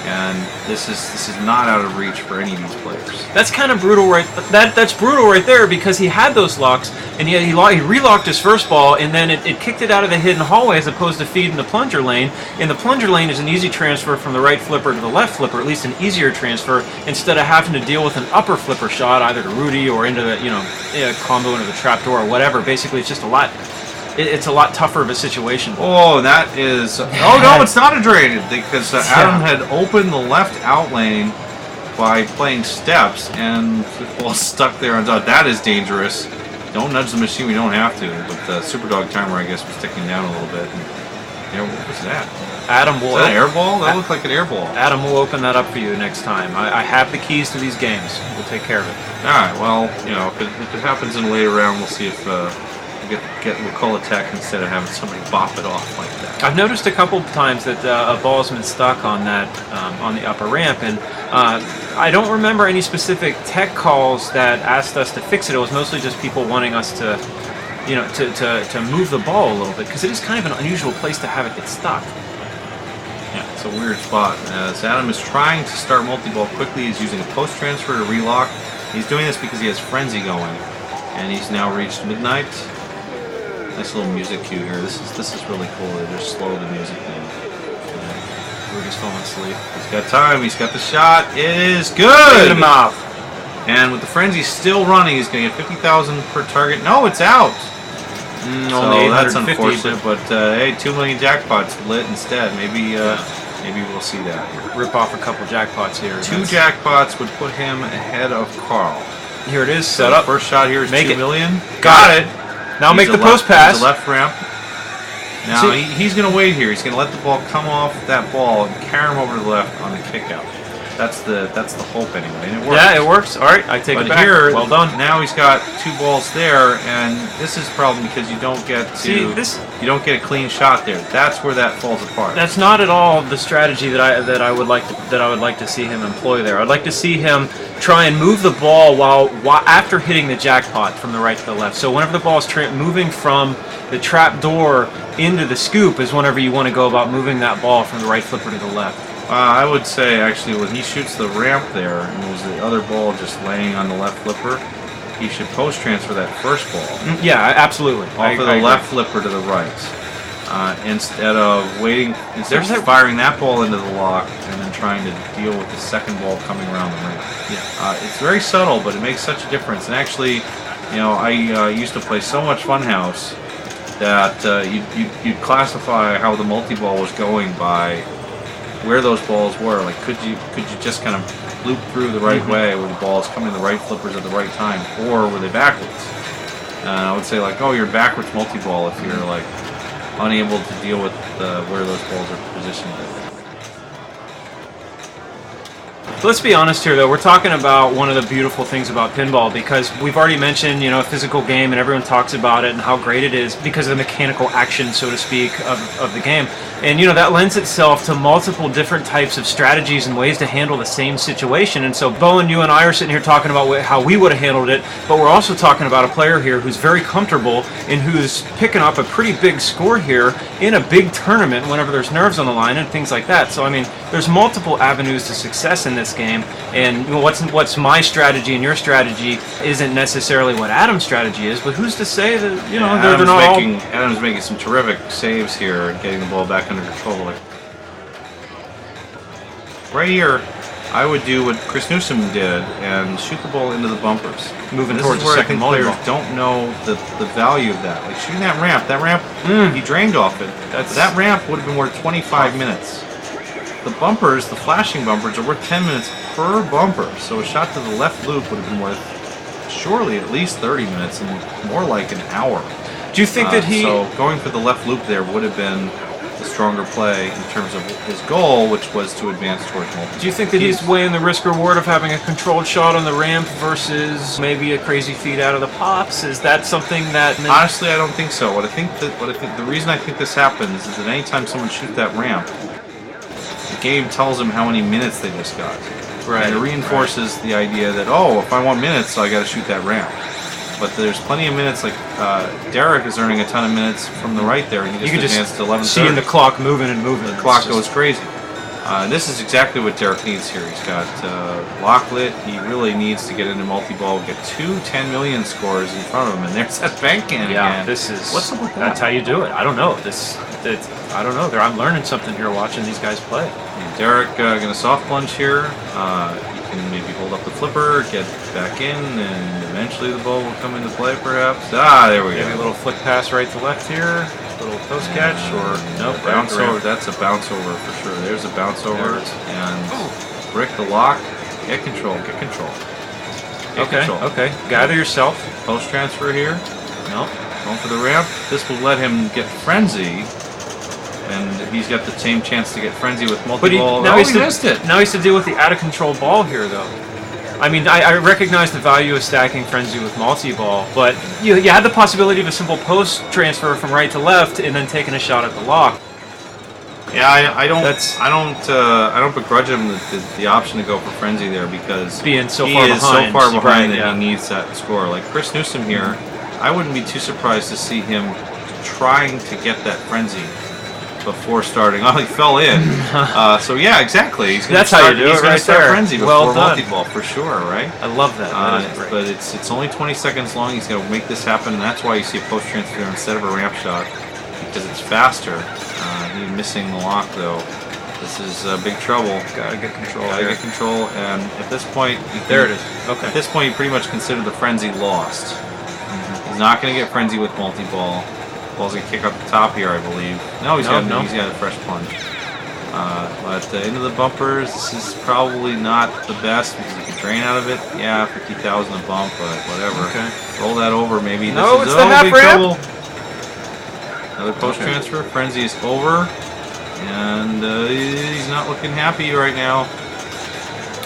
And this is not out of reach for any of these players. That's kind of brutal, right? That's brutal right there, because he had those locks, and he relocked his first ball, and then it kicked it out of the hidden hallway as opposed to feeding the plunger lane. And the plunger lane is an easy transfer from the right flipper to the left flipper, at least an easier transfer, instead of having to deal with an upper flipper shot either to Rudy or into the combo into the trapdoor or whatever. Basically, it's just a lot. It's a lot tougher of a situation. Oh, that is... Oh, no, it's not a drain, because Adam had opened the left out lane by playing steps, and the ball stuck there on top. That is dangerous. Don't nudge the machine, we don't have to. But the Superdog timer, I guess, was ticking down a little bit. And, what was that? Adam will... Is that an air ball? That looked like an air ball. Adam will open that up for you next time. I have the keys to these games. We'll take care of it. All right, well, if it happens in a later round, we'll see if... we'll call attack instead of having somebody bop it off like that. I've noticed a couple of times that a ball's been stuck on that on the upper ramp, and I don't remember any specific tech calls that asked us to fix it. It was mostly just people wanting us to move the ball a little bit, because it is kind of an unusual place to have it get stuck. Yeah, it's a weird spot. As Adam is trying to start multi-ball quickly, he's using a post transfer to relock. He's doing this because he has frenzy going, and he's now reached midnight. Nice little music cue here. This is really cool. They just slow the music down. Rudy's falling asleep. He's got time. He's got the shot. It is good. Get him off. And with the frenzy still running, he's going to get 50,000 per target. No, it's out. Only that's unfortunate. But hey, 2 million jackpots lit instead. Maybe we'll see that. Rip off a couple jackpots here. 2 jackpots would put him ahead of Carl. Here it is. Set up. First shot here is Make 2 it. million. Got it. Now make the post pass. The left ramp. Now he's going to wait here. He's going to let the ball come off that ball and carry him over to the left on the kick out. That's the hope anyway, and it works. Yeah, it works. All right, I take But it back. here, Well done. now he's got 2 balls there, and this is a problem because you don't get to you don't get a clean shot there. That's where that falls apart. That's not at all the strategy that I would like to see him employ there. I'd like to see him try and move the ball while after hitting the jackpot from the right to the left. So whenever the ball is moving from the trap door into the scoop is whenever you want to go about moving that ball from the right flipper to the left. I would say, actually, when he shoots the ramp there, and there's the other ball just laying on the left flipper, he should post-transfer that first ball. Yeah, absolutely. Off of the left flipper to the right. Instead of firing that ball into the lock and then trying to deal with the second ball coming around the ramp. Yeah. It's very subtle, but it makes such a difference. And actually, I used to play so much Funhouse that you'd classify how the multi-ball was going by where those balls were. Like, could you just kind of loop through the right way where the ball is coming the right flippers at the right time, or were they backwards? I would say, like, oh, you're backwards multi-ball if you're like unable to deal with where those balls are positioned. Let's be honest here, though. We're talking about one of the beautiful things about pinball, because we've already mentioned, a physical game, and everyone talks about it and how great it is because of the mechanical action, so to speak, of the game. And, that lends itself to multiple different types of strategies and ways to handle the same situation. And so, Bowen, you and I are sitting here talking about how we would have handled it, but we're also talking about a player here who's very comfortable and who's picking up a pretty big score here in a big tournament whenever there's nerves on the line and things like that. So, I mean, there's multiple avenues to success in this game, and what's my strategy and your strategy isn't necessarily what Adam's strategy is, but who's to say that, they're not all... Adam's making some terrific saves here and getting the ball back under control. Like, right here, I would do what Chris Newsom did and shoot the ball into the bumpers. Moving towards the second players volleyball. Don't know the value of that. Like, shooting that ramp, he drained off it. That ramp would have been worth 25 minutes. The bumpers, the flashing bumpers, are worth 10 minutes per bumper. So a shot to the left loop would have been worth surely at least 30 minutes and more like an hour. Do you think that So going for the left loop there would have been the stronger play in terms of his goal, which was to advance towards multi. Do you think that he's weighing the risk-reward of having a controlled shot on the ramp versus maybe a crazy feed out of the pops? Is that something that... Honestly, I don't think so. The reason I think this happens is that anytime someone shoots that ramp, the game tells them how many minutes they just got. Right. And it reinforces the idea that, oh, if I want minutes, so I got to shoot that ramp. But there's plenty of minutes. Like Derek is earning a ton of minutes from the right there, and he just advanced to 11:30. Seeing the clock moving and moving. The clock goes crazy. This is exactly what Derek needs here. He's got lock lit. He really needs to get into multi-ball, get 2 10 million scores in front of him, and there's that bank can again. What's up with that? That's how you do it. I don't know. I don't know. I'm learning something here watching these guys play. And Derek going to soft plunge here. He can maybe hold up the flipper, get back in, and eventually the ball will come into play, perhaps. There we go. Maybe a little flick pass right to left here. A little post catch, or nope, bounce over. That's a bounce over for sure. There's a bounce over, and Rick the lock. Get control. Get control. Okay. Gather yourself. Post transfer here. Nope. Going for the ramp. This will let him get frenzy. And he's got the same chance to get frenzy with multi-ball. Now he missed it. Now he has to deal with the out-of-control ball here, though. I mean, I recognize the value of stacking frenzy with multi-ball, but you had the possibility of a simple post transfer from right to left and then taking a shot at the lock. Yeah, I don't begrudge him the option to go for frenzy there, because being so he far is behind, so far behind that he needs that score. Like Chris Newsom here, I wouldn't be too surprised to see him trying to get that frenzy before starting. Oh, he fell in. So yeah, exactly. He's gonna start frenzy before multi-ball for sure, right? I love that. But it's only 20 seconds long. He's going to make this happen, and that's why you see a post transfer instead of a ramp shot, because it's faster. He's missing the lock though. This is big trouble. Gotta get control. And at this point, there it is. Okay. At this point, you pretty much consider the frenzy lost. He's not going to get frenzy with multi-ball. Ball's going to kick up the top here, I believe. No, he's got a fresh plunge. But into the bumpers, this is probably not the best because you can drain out of it. Yeah, 50,000 a bump, but whatever. Okay. Roll that over, maybe. It's the half ramp. Another post transfer. Frenzy is over, and he's not looking happy right now.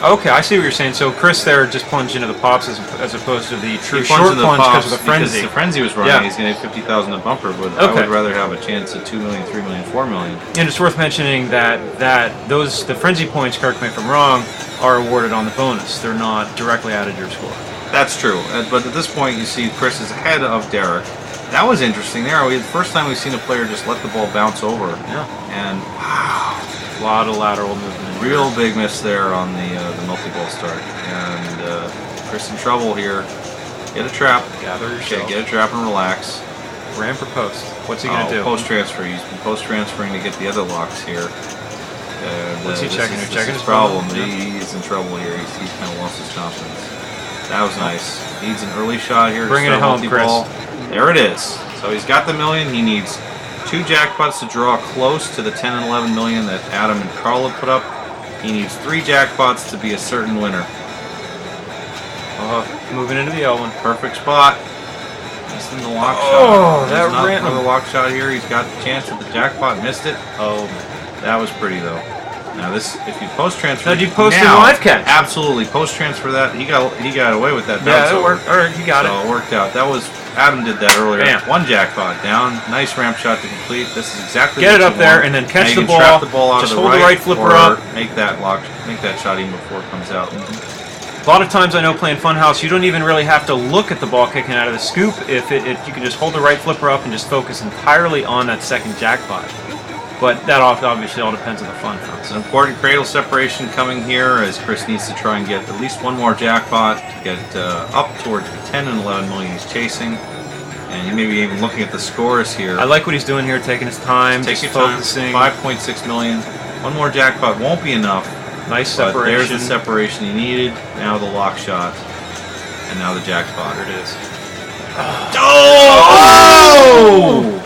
Okay, I see what you're saying. So Chris there just plunged into the pops as opposed to the true He short plunged into the plunge pops because of the frenzy. the frenzy was running. Yeah. He's going to have 50,000 a bumper, but I Okay. would rather have a chance at 2 million, 3 million, 4 million. And it's worth mentioning that the frenzy points, correct me if I'm wrong, are awarded on the bonus. They're not directly added to your score. That's true. But at this point, you see Chris is ahead of Derek. That was interesting there. The first time we've seen a player just let the ball bounce over. Yeah. And wow. A lot of lateral movement. Real big miss there on the multi-ball start. And Chris in trouble here. Get a trap. Gather yourself. Okay, get a trap and relax. Ran for post. What's he going to do? Post-transfer. He's been post-transferring to get the other locks here. And, What's he checking? This is Checking his his problem. problem? He's in trouble here. He's kind of lost his confidence. That was nice. Needs an early shot here. Bring to it start home, multi-ball. Chris. There it is. So he's got the million. He needs 2 jackpots to draw close to the 10 and 11 million that Adam and Carl have put up. He needs 3 jackpots to be a certain winner. Moving into the L one. Perfect spot. Just in the lock shot. Oh, that There's ran another lock shot here. He's got the chance at the jackpot. Missed it. Oh, that was pretty though. Now this, if you post transfer, Now, did you post now, in live catch? Absolutely, post transfer that. He got away with that. Yeah, bounce it over. worked. All right, you got So it. it worked out. That was Adam did that earlier. Bam. 1 jackpot down. Nice ramp shot to complete. This is exactly Get what it up you there want. and then catch Now you the can ball. Trap the ball out Just of the hold the right flipper or up. Make that shot even before it comes out. A lot of times I know playing Funhouse, you don't even really have to look at the ball kicking out of the scoop if you can just hold the right flipper up and just focus entirely on that second jackpot. But that obviously all depends on the Funhouse. It's an important cradle separation coming here as Chris needs to try and get at least 1 more jackpot to get up towards the 10 and 11 million he's chasing. And you may be even looking at the scores here. I like what he's doing here, taking his time, Take just your time. focusing. 5.6 million. 1 more jackpot won't be enough. Nice But separation. there's the separation he needed. Now the lock shot. And now the jackpot. There it is. Oh!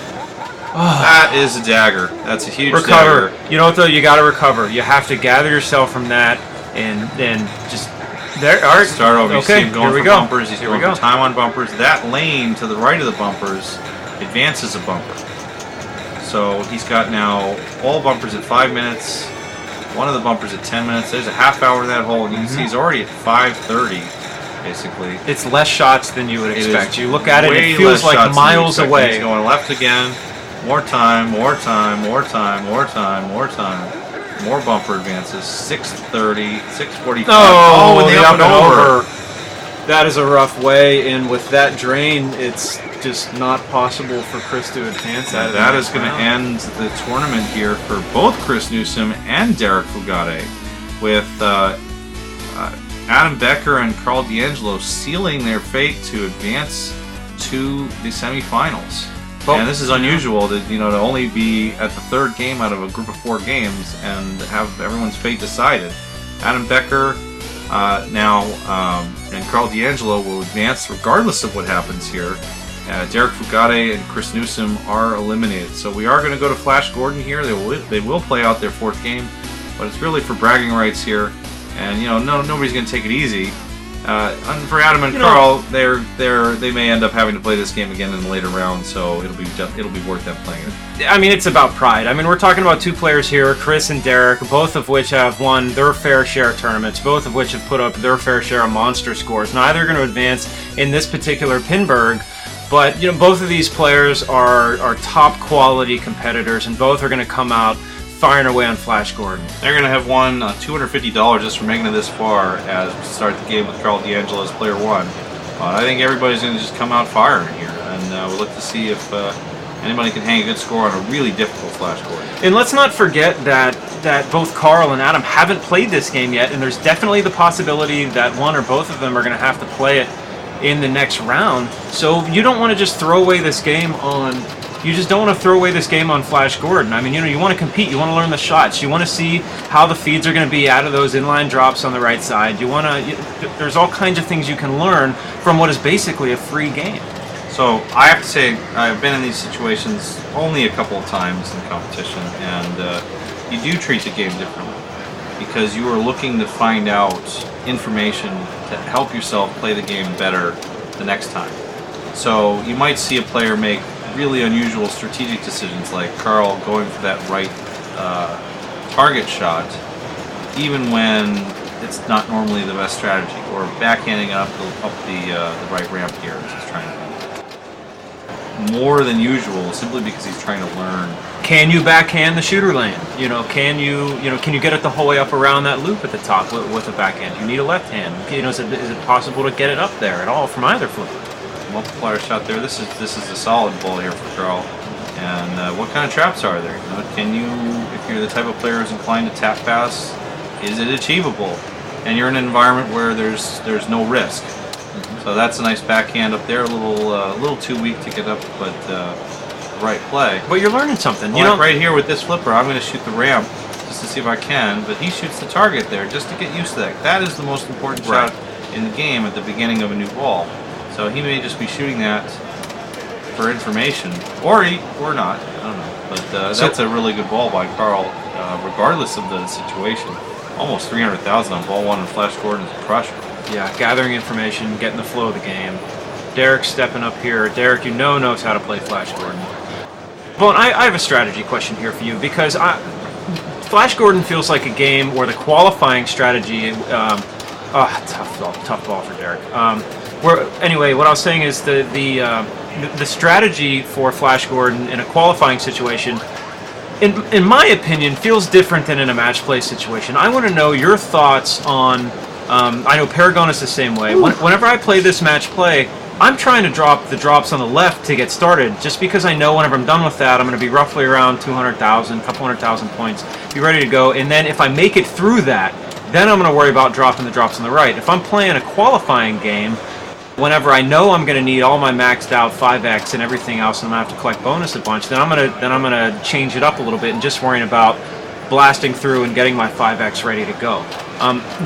That is a dagger. That's a huge Recover. dagger. You know what though? You got to recover. You have to gather yourself from that and then just there. All right. Start over. You see Okay. him going Here we for go. bumpers. He's Here we going go. for time on bumpers. That lane to the right of the bumpers advances a bumper. So he's got now all bumpers at 5 minutes. One of the bumpers at 10 minutes. There's a half hour in that hole, and you can see he's already at 5:30, basically. It's less shots than you would It expect. is You look at it, way it feels less like shots than you miles expect. away. He's going left again. More time, more time, more time, more time, more time. More bumper advances. 6:30, 6:45. Oh, and the up and over. That is a rough way, and with that drain, it's just not possible for Chris to advance that. That is going to end the tournament here for both Chris Newsom and Derek Fugate, with Adam Becker and Carl D'Angelo sealing their fate to advance to the semifinals. And this is unusual to only be at the 3rd game out of a group of 4 games and have everyone's fate decided. Adam Becker and Carl D'Angelo will advance regardless of what happens here. Derek Fugate and Chris Newsom are eliminated. So we are going to go to Flash Gordon here. They will play out their 4th game, but it's really for bragging rights here. And nobody's going to take it easy. And for Adam and Carl, they may end up having to play this game again in the later round. So it'll be worth them playing it. I mean, it's about pride. I mean, we're talking about 2 players here, Chris and Derek, both of which have won their fair share of tournaments, both of which have put up their fair share of monster scores. Neither are going to advance in this particular Pinburgh. But both of these players are top quality competitors, and both are going to come out firing away on Flash Gordon. They're going to have won $250 just for making it this far as we start the game with Carl D'Angelo as player 1. I think everybody's going to just come out firing here, and we'll look to see if anybody can hang a good score on a really difficult Flash Gordon. And let's not forget that both Carl and Adam haven't played this game yet, and there's definitely the possibility that one or both of them are going to have to play it in the next round. So you don't want to just throw away this game on Flash Gordon. I mean, you want to compete, you want to learn the shots, you want to see how the feeds are going to be out of those inline drops on the right side. There's all kinds of things you can learn from what is basically a free game. So I have to say, I've been in these situations only a couple of times in competition, and you do treat the game differently because you are looking to find out information to help yourself play the game better the next time. So you might see a player make really unusual strategic decisions, like Carl going for that right target shot, even when it's not normally the best strategy. Or backhanding up the right ramp here, as he's trying to do. More than usual, simply because he's trying to learn. Can you backhand the shooter lane? Can you get it the whole way up around that loop at the top with a backhand? You need a left hand. Is it possible to get it up there at all from either flip? Multiplier shot there. This is a solid ball here for Carl. And what kind of traps are there? Can you, if you're the type of player who's inclined to tap pass, is it achievable? And you're in an environment where there's no risk. So that's a nice backhand up there. A little too weak to get up, but right play. But you're learning something. Right here with this flipper, I'm going to shoot the ramp just to see if I can. But he shoots the target there just to get used to that. That is the most important shot in the game at the beginning of a new ball. So he may just be shooting that for information, or not. I don't know. But that's a really good ball by Carl, regardless of the situation. Almost 300,000 on ball one, and Flash Gordon is a crusher. Yeah, gathering information, getting the flow of the game. Derek stepping up here. Derek, knows how to play Flash Gordon. Well, I have a strategy question here for you, because Flash Gordon feels like a game where the qualifying strategy, tough ball for Derek. Anyway, what I was saying is the strategy for Flash Gordon in a qualifying situation, in my opinion, feels different than in a match play situation. I want to know your thoughts on. I know Paragon is the same way. Whenever I play this match play, I'm trying to drop the drops on the left to get started, just because I know whenever I'm done with that, I'm going to be roughly around 200,000, couple 100,000 points, be ready to go. And then if I make it through that, then I'm going to worry about dropping the drops on the right. If I'm playing a qualifying game, whenever I know I'm going to need all my maxed out 5x and everything else, and I'm going to have to collect bonus a bunch, then I'm going to change it up a little bit and just worrying about blasting through and getting my 5x ready to go.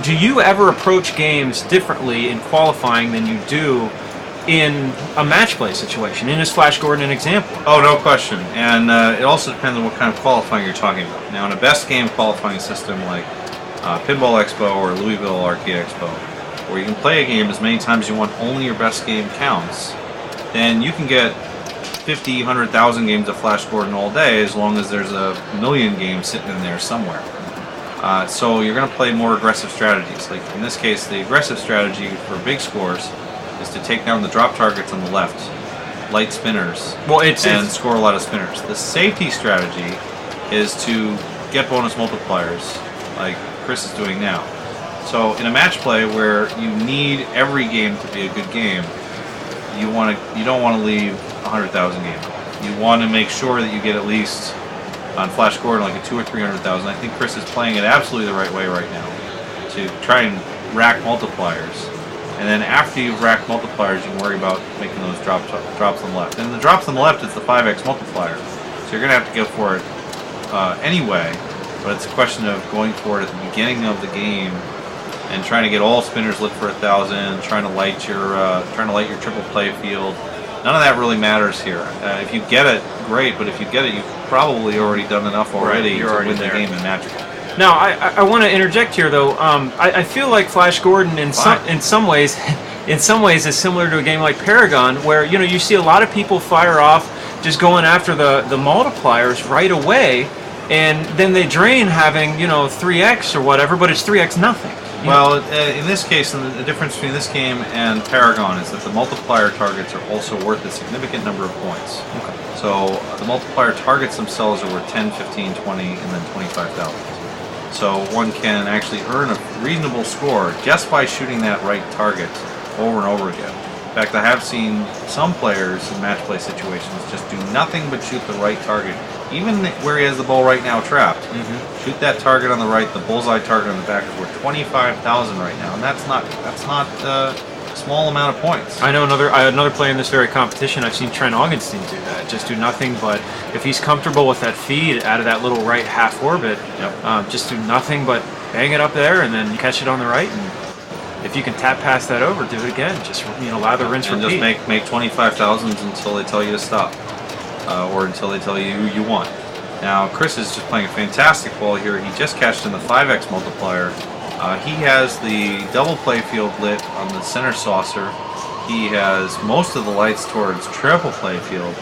Do you ever approach games differently in qualifying than you do in a match play situation? In his Flash Gordon an example. Oh, no question. And it also depends on what kind of qualifying you're talking about. Now, in a best game qualifying system like Pinball Expo or Louisville Arcade Expo, where you can play a game as many times as you want, only your best game counts, then you can get 50, 100,000 games of Flash Gordon all day, as long as there's a million games sitting in there somewhere. So you're going to play more aggressive strategies. Like in this case, the aggressive strategy for big scores is to take down the drop targets on the left, light spinners, and score a lot of spinners. The safety strategy is to get bonus multipliers, like Chris is doing now. So in a match play where you need every game to be a good game, you don't want to leave 100,000 games. You want to make sure that you get at least on Flash Gordon like a 200,000 or 300,000. I think Chris is playing it absolutely the right way right now to try and rack multipliers. And then after you've racked multipliers, you can worry about making those drops on the left. And the drops on the left is the 5x multiplier. So you're going to have to go for it anyway, but it's a question of going for it at the beginning of the game and trying to get all spinners lit for 1,000, trying to light your triple play field. None of that really matters here. If you get it, great, but if you get it, you've probably already done enough already to win the game in Magic. Now, I want to interject here, though. I feel like Flash Gordon, in some ways, is similar to a game like Paragon, where you see a lot of people fire off just going after the multipliers right away, and then they drain having 3x or whatever, but it's 3x nothing. Well, in this case, the difference between this game and Paragon is that the multiplier targets are also worth a significant number of points. Okay. So the multiplier targets themselves are worth 10, 15, 20, and then 25,000. So one can actually earn a reasonable score just by shooting that right target over and over again. In fact, I have seen some players in match play situations just do nothing but shoot the right target, even where he has the ball right now trapped. Mm-hmm. Shoot that target on the right, the bullseye target on the back is worth 25,000 right now, and that's not a small amount of points. I know another player in this very competition. I've seen Trent Augustine do that. Just do nothing but, if he's comfortable with that feed out of that little right half orbit, just do nothing but bang it up there and then catch it on the right. And if you can tap past that over, do it again. Just lather, rinse, and repeat. Just make 25,000s until they tell you to stop, or until they tell you you won. Now Chris is just playing a fantastic ball here. He just cashed in the 5x multiplier. He has the double play field lit on the center saucer. He has most of the lights towards triple play field.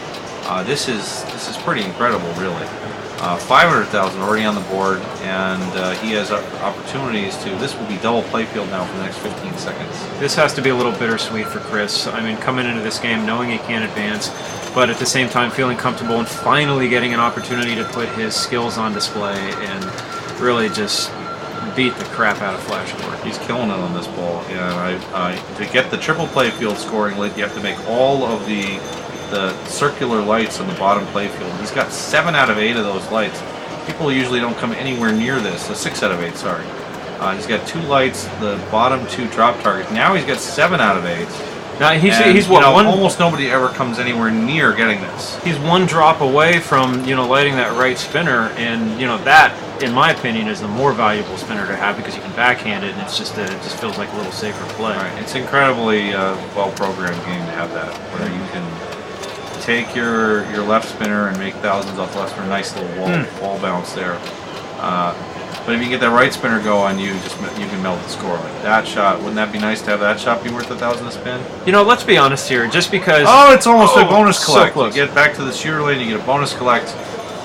This is pretty incredible, really. 500,000 already on the board, and he has opportunities to. This will be double playfield now for the next 15 seconds. This has to be a little bittersweet for Chris. I mean, coming into this game knowing he can't advance, but at the same time feeling comfortable and finally getting an opportunity to put his skills on display and really just beat the crap out of Flash Gordon. He's killing it on this ball, and to get the triple playfield scoring lid, you have to make all of the circular lights on the bottom playfield. He's got 7 out of 8 of those lights. People usually don't come anywhere near this. So 6 out of 8, sorry. He's got 2 lights, the bottom 2 drop targets. Now he's got 7 out of 8. Now he's what, almost nobody ever comes anywhere near getting this. He's 1 drop away from lighting that right spinner, and that, in my opinion, is the more valuable spinner to have because you can backhand it, and it just feels like a little safer play. Right. It's incredibly well-programmed game to have that, where you can take your left spinner and make thousands off left spinner. Nice little wall bounce there. But if you get that right spinner going, you can melt the score. Like that shot, wouldn't that be nice to have that shot be worth 1,000 to spin? Let's be honest here. Just because it's almost a bonus collect. So close. You get back to the shooter lane, you get a bonus collect.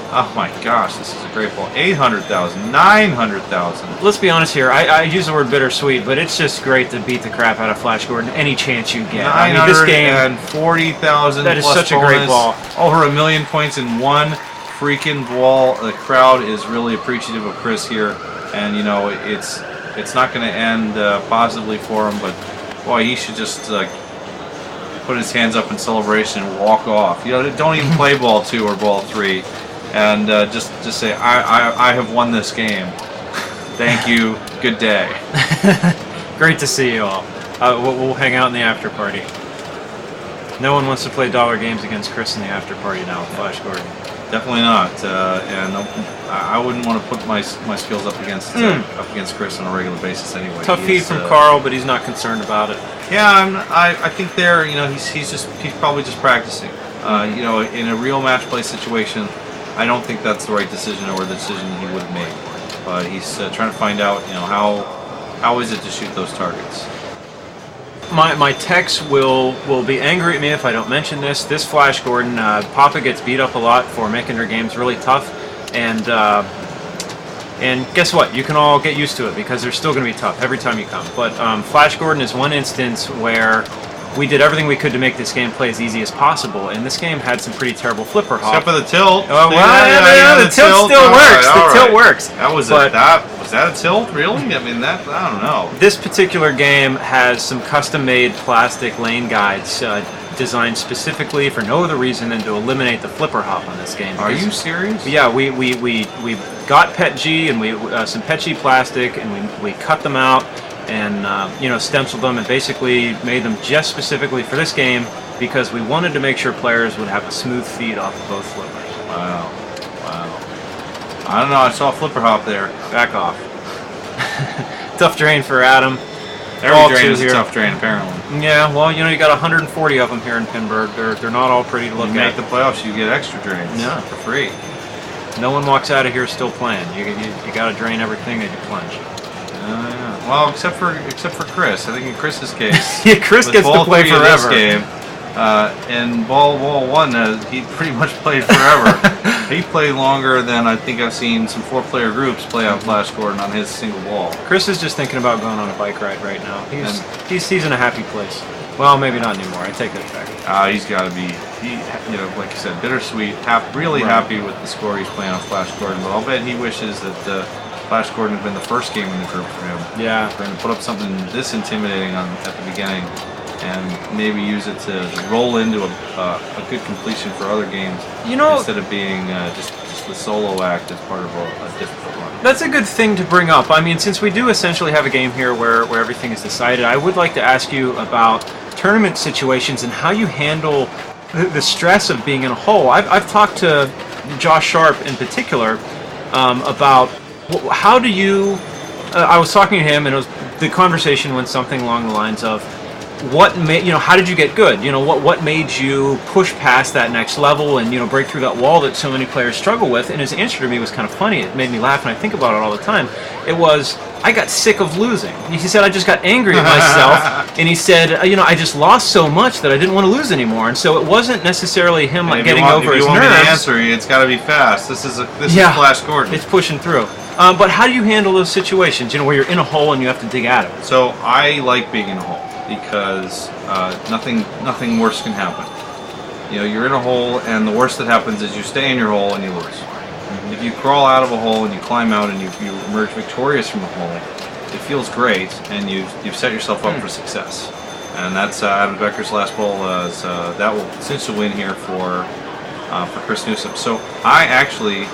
Oh my gosh, this is a great ball. 800,000, 900,000. Let's be honest here. I use the word bittersweet, but it's just great to beat the crap out of Flash Gordon any chance you get. I mean, this game, 940,000. That is plus such bonus, a great ball. Over 1 million points in one freaking ball. The crowd is really appreciative of Chris here, and it's not going to end positively for him. But boy, he should just put his hands up in celebration and walk off. Don't even play ball 2 or ball 3. And just say, I have won this game. Thank you. Good day. Great to see you all. We'll hang out in the after party. No one wants to play dollar games against Chris in the after party now with Flash Gordon. Definitely not. And I wouldn't want to put my skills up against Chris on a regular basis anyway. Tough feed from Carl, but he's not concerned about it. Yeah, I think he's probably just practicing. In a real match play situation, I don't think that's the right decision or the decision he would have made. But he's trying to find out, how is it to shoot those targets. My techs will be angry at me if I don't mention this. This Flash Gordon, Papa gets beat up a lot for making her games really tough, and guess what? You can all get used to it because they're still going to be tough every time you come. But Flash Gordon is one instance where we did everything we could to make this game play as easy as possible, and this game had some pretty terrible flipper hop. Except for the tilt. Oh, well, the tilt still works. The tilt works. Was that a tilt, really? I mean, I don't know. This particular game has some custom-made plastic lane guides designed specifically for no other reason than to eliminate the flipper hop on this game. Are you serious? Yeah, we got PETG and some PETG plastic, and we cut them out and stenciled them and basically made them just specifically for this game because we wanted to make sure players would have a smooth feed off of both flippers. Wow. I don't know, I saw a flipper hop there. Back off. Tough drain for Adam. Every drain is a tough drain, apparently. Yeah, well, you got 140 of them here in Pinburgh. They're not all pretty to look at. You make the playoffs, you get extra drains. Yeah. For free. No one walks out of here still playing. You got to drain everything that you plunge. Yeah. Well, except for Chris. I think in Chris's case, yeah, Chris gets to play forever. This game, in ball 1, he pretty much played forever. He played longer than I think I've seen some 4-player groups play on Flash Gordon on his single ball. Chris is just thinking about going on a bike ride right now. He's in a happy place. Well, maybe not anymore. I take that back. He's got to be, like you said, bittersweet. Really happy with the score he's playing on Flash Gordon. But I'll bet he wishes that Flash Gordon had been the first game in the group for him. Yeah. For him to put up something this intimidating at the beginning, and maybe use it to roll into a good completion for other games, instead of being just the solo act as part of a difficult one. That's a good thing to bring up. I mean, since we do essentially have a game here where everything is decided, I would like to ask you about tournament situations and how you handle the stress of being in a hole. I've talked to Josh Sharp in particular about how do you... I was talking to him, and the conversation went something along the lines of, what made how did you get good? What made you push past that next level and break through that wall that so many players struggle with? And his answer to me was kind of funny. It made me laugh, and I think about it all the time. It was, I got sick of losing. He said, I just got angry at myself, and he said, I just lost so much that I didn't want to lose anymore. And so it wasn't necessarily him like getting over his nerves. If you want me to answer you, it's got to be fast. This is Flash Gordon. It's pushing through. But how do you handle those situations, where you're in a hole and you have to dig out of it? So I like being in a hole because nothing worse can happen. You're in a hole, and the worst that happens is you stay in your hole and you lose. Mm-hmm. If you crawl out of a hole and you climb out and you emerge victorious from the hole, it feels great, and you've set yourself up for success. And that's Adam Becker's last bowl. That will cinch the win here for Chris Newsom. So I actually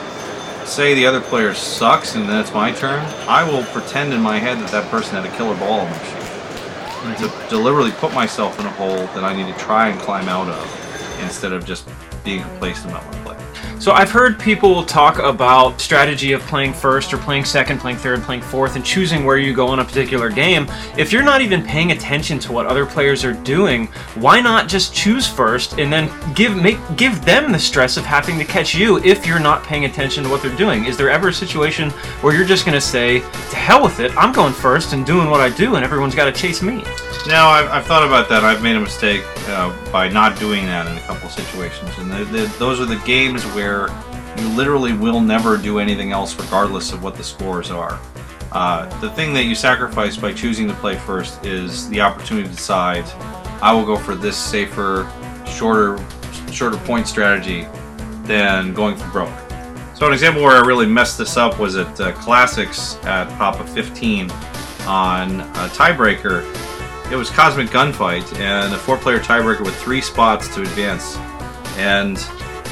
say the other player sucks, and then it's my turn. I will pretend in my head that person had a killer ball on my sheet. To deliberately put myself in a hole that I need to try and climb out of, instead of just being complacent about my play. So I've heard people talk about strategy of playing first or playing second, playing third, playing fourth, and choosing where you go in a particular game. If you're not even paying attention to what other players are doing, why not just choose first and then give them the stress of having to catch you if you're not paying attention to what they're doing? Is there ever a situation where you're just going to say, to hell with it, I'm going first and doing what I do, and everyone's got to chase me? No, I've thought about that. I've made a mistake by not doing that in a couple of situations, and those are the games where you literally will never do anything else regardless of what the scores are. The thing that you sacrifice by choosing to play first is the opportunity to decide, I will go for this safer, shorter point strategy than going for broke. So an example where I really messed this up was at Classics at Papa 15 on a tiebreaker. It was Cosmic Gunfight and a 4-player tiebreaker with 3 spots to advance. And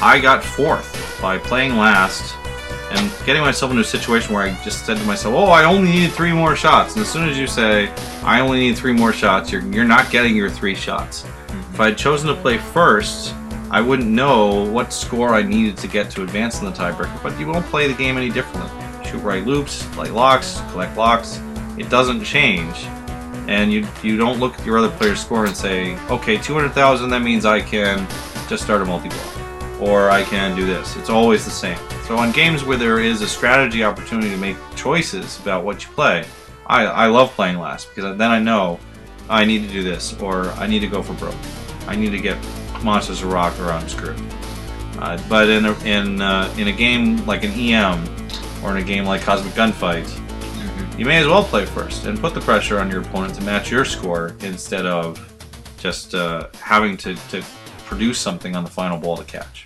I got 4th by playing last and getting myself into a situation where I just said to myself, oh, I only need 3 more shots. And as soon as you say, I only need 3 more shots, you're not getting your 3 shots. Mm-hmm. If I had chosen to play first, I wouldn't know what score I needed to get to advance in the tiebreaker. But you won't play the game any differently. Shoot right loops, play locks, collect locks. It doesn't change. And you don't look at your other player's score and say, okay, 200,000, that means I can just start a multi-ball. Or I can do this. It's always the same. So on games where there is a strategy opportunity to make choices about what you play, I love playing last, because then I know I need to do this, or I need to go for broke. I need to get Monsters of Rock, or I'm screwed. But in a game like an EM, or in a game like Cosmic Gunfight, you may as well play first and put the pressure on your opponent to match your score instead of just having to produce something on the final ball to catch.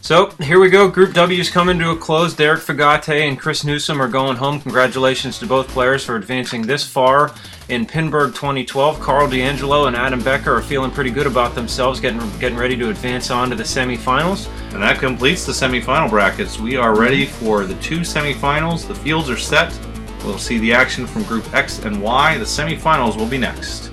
So here we go. Group W's coming to a close. Derek Fagate and Chris Newsom are going home. Congratulations to both players for advancing this far in Pinburgh 2012. Carl D'Angelo and Adam Becker are feeling pretty good about themselves, getting ready to advance on to the semifinals. And that completes the semifinal brackets. We are ready for the 2 semifinals. The fields are set. We'll see the action from Group X and Y. The semifinals will be next.